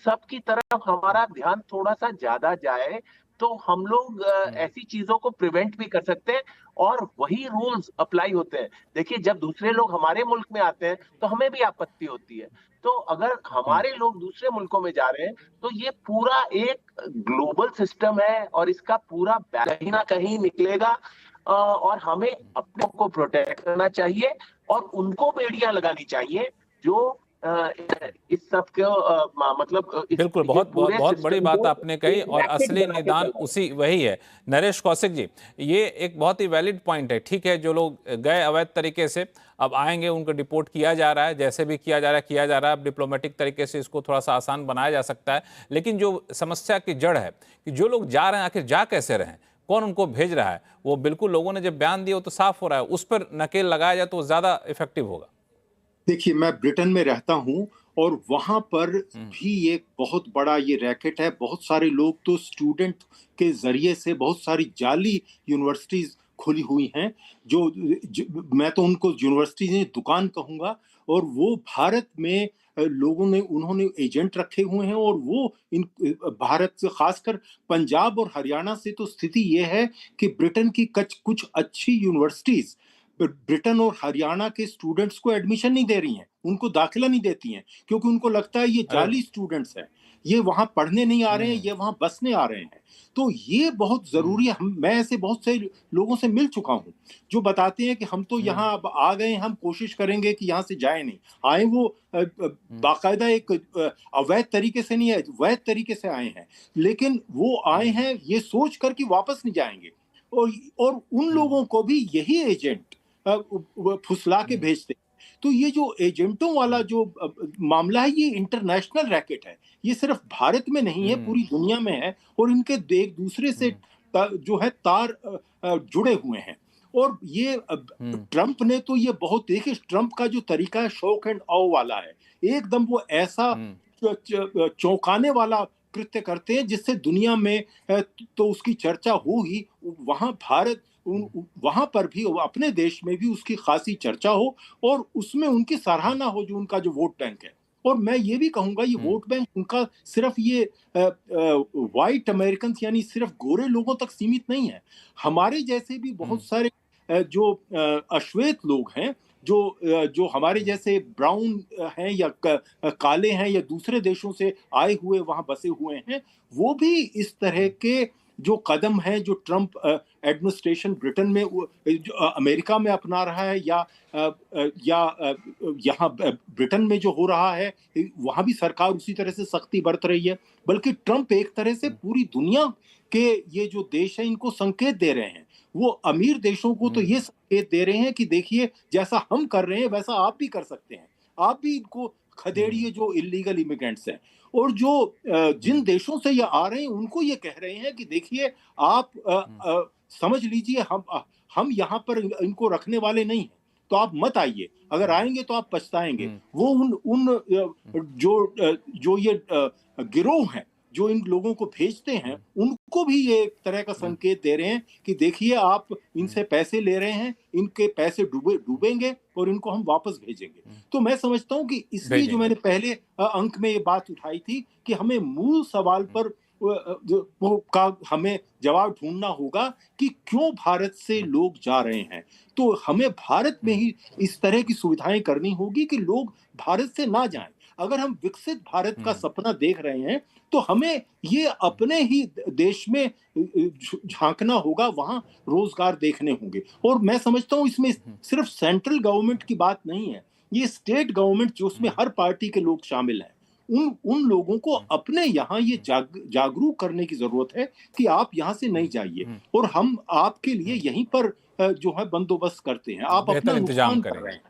सबकी तरफ हमारा ध्यान थोड़ा सा ज्यादा जाए तो हम लोग ऐसी चीजों को प्रिवेंट भी कर सकते हैं, और वही रूल्स अप्लाई होते हैं। देखिए, जब दूसरे लोग हमारे मुल्क में आते हैं तो हमें भी आपत्ति होती है, तो अगर हमारे लोग दूसरे मुल्कों में जा रहे हैं तो ये पूरा एक ग्लोबल सिस्टम है, और इसका पूरा कहीं ना कहीं निकलेगा, और हमें अपने को प्रोटेक्ट करना चाहिए, और उनको बेड़ियां लगानी चाहिए जो इस सब को मतलब बिल्कुल, बहुत बड़ी बात आपने कही, और असली निदान वही है। नरेश कौशिक जी, ये एक बहुत ही वैलिड पॉइंट है। ठीक है, जो लोग गए अवैध तरीके से, अब आएंगे, उनको डिपोर्ट किया जा रहा है, जैसे भी किया जा रहा है। अब डिप्लोमेटिक तरीके से इसको थोड़ा सा आसान बनाया जा सकता है, लेकिन जो समस्या की जड़ है कि जो लोग जा रहे हैं आखिर जा कैसे रहे हैं, कौन उनको भेज रहा है, वो बिल्कुल लोगों ने जब बयान दिया वो तो साफ हो रहा है, उस पर नकेल लगाया जाए तो ज्यादा इफेक्टिव होगा। देखिए, मैं ब्रिटेन में रहता हूं, और वहां पर भी एक बहुत बड़ा ये रैकेट है। बहुत सारे लोग तो स्टूडेंट के जरिए से बहुत सारी जाली यूनिवर्सिटीज खुली हुई हैं, जो मैं तो उनको यूनिवर्सिटी नहीं दुकान कहूंगा, और वो भारत में उन्होंने एजेंट रखे हुए हैं, और वो इन भारत से, खासकर पंजाब और हरियाणा से तो स्थिति ये है कि ब्रिटेन की कुछ अच्छी यूनिवर्सिटीज ब्रिटेन और हरियाणा के स्टूडेंट्स को एडमिशन नहीं दे रही हैं, उनको दाखिला नहीं देती हैं, क्योंकि उनको लगता है ये जाली स्टूडेंट्स हैं, ये वहां पढ़ने नहीं आ रहे हैं, ये वहां बसने आ रहे हैं। तो ये बहुत जरूरी है। मैं ऐसे बहुत से लोगों से मिल चुका हूं जो बताते हैं कि हम तो यहाँ अब आ गए, हम कोशिश करेंगे कि यहाँ से जाए नहीं। आए वो बाकायदा एक अवैध तरीके से नहीं है, वैध तरीके से आए हैं, लेकिन वो आए हैं ये सोच कर कि वापस नहीं जाएंगे। और उन लोगों को भी यही एजेंट फुसला के भेजते। तो ये जो एजेंटों वाला जो मामला है, ये इंटरनेशनल रैकेट है, ये सिर्फ भारत में नहीं है, पूरी दुनिया में है। और इनके एक दूसरे से जो है तार जुड़े हुए हैं। और ये ट्रंप ने तो ये बहुत, देखिए ट्रंप का जो तरीका है शौक एंड औ वाला है, एकदम वो ऐसा चौंकाने वाला कृत्य करते हैं जिससे दुनिया में तो उसकी चर्चा हो ही, वहां भारत वहां पर भी, अपने देश में भी उसकी खासी चर्चा हो और उसमें उनकी सराहना हो, जो उनका जो वोट बैंक है। और मैं ये भी कहूंगा ये वोट बैंक उनका सिर्फ ये वाइट अमेरिकन यानी सिर्फ गोरे लोगों तक सीमित नहीं है। हमारे जैसे भी बहुत सारे जो अश्वेत लोग हैं, जो हमारे जैसे ब्राउन हैं या काले हैं या दूसरे देशों से आए हुए वहां बसे हुए हैं, वो भी इस तरह के जो कदम है जो ट्रंप एडमिनिस्ट्रेशन ब्रिटेन में अमेरिका में अपना रहा है या यहाँ ब्रिटेन में जो हो रहा है, वहां भी सरकार उसी तरह से सख्ती बरत रही है। बल्कि ट्रंप एक तरह से पूरी दुनिया के ये जो देश है इनको संकेत दे रहे हैं। वो अमीर देशों को तो ये संकेत दे रहे हैं कि देखिए जैसा हम कर रहे हैं वैसा आप भी कर सकते हैं, आप भी इनको खदेड़िए जो इलीगल इमिग्रेंट्स हैं। और जो जिन देशों से ये आ रहे हैं उनको ये कह रहे हैं कि देखिए आप समझ लीजिए हम यहाँ पर इनको रखने वाले नहीं हैं, तो आप मत आइए, अगर आएंगे तो आप पछताएंगे। वो उन जो ये गिरोह हैं जो इन लोगों को भेजते हैं, उनको भी ये एक तरह का संकेत दे रहे हैं कि देखिए आप इनसे पैसे ले रहे हैं, इनके पैसे डूबेंगे और इनको हम वापस भेजेंगे। तो मैं समझता हूं कि इसलिए जो मैंने पहले अंक में ये बात उठाई थी कि हमें मूल सवाल पर का हमें जवाब ढूंढना होगा कि क्यों भारत से लोग जा रहे हैं। तो हमें भारत में ही इस तरह की सुविधाएं करनी होगी कि लोग भारत से ना जाएं। अगर हम विकसित भारत का सपना देख रहे हैं तो हमें ये अपने ही देश में झांकना होगा, वहां रोजगार देखने होंगे। और मैं समझता हूं इसमें सिर्फ सेंट्रल गवर्नमेंट की बात नहीं है, ये स्टेट गवर्नमेंट जो उसमें हर पार्टी के लोग शामिल हैं, उन लोगों को अपने यहाँ ये जागरूक करने की जरूरत है कि आप यहाँ से नहीं जाइए और हम आपके लिए यहीं पर जो है बंदोबस्त करते हैं, आप अपना इंतजाम कर रहे हैं।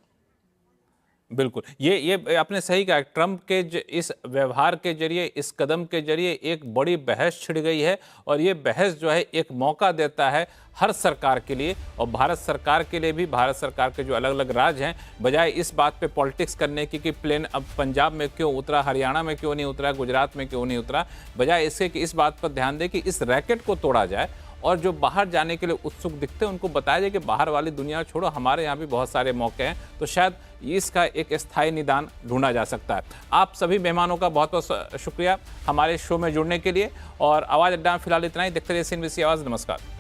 बिल्कुल, ये आपने सही कहा। ट्रंप के इस व्यवहार के जरिए, इस कदम के जरिए एक बड़ी बहस छिड़ गई है और ये बहस जो है एक मौका देता है हर सरकार के लिए और भारत सरकार के लिए भी। भारत सरकार के जो अलग अलग राज्य हैं, बजाय इस बात पे पॉलिटिक्स करने की कि प्लेन अब पंजाब में क्यों उतरा, हरियाणा में क्यों नहीं उतरा, गुजरात में क्यों नहीं उतरा, बजाय इसके कि इस बात पर ध्यान दें कि इस रैकेट को तोड़ा जाए और जो बाहर जाने के लिए उत्सुक दिखते हैं उनको बताया जाए कि बाहर वाली दुनिया छोड़ो, हमारे यहाँ भी बहुत सारे मौके हैं। तो शायद इसका एक स्थायी निदान ढूंढा जा सकता है। आप सभी मेहमानों का बहुत बहुत शुक्रिया हमारे शो में जुड़ने के लिए। और आवाज़ अड्डा में फिलहाल इतना ही। देखते रहिए CNBC आवाज़। नमस्कार।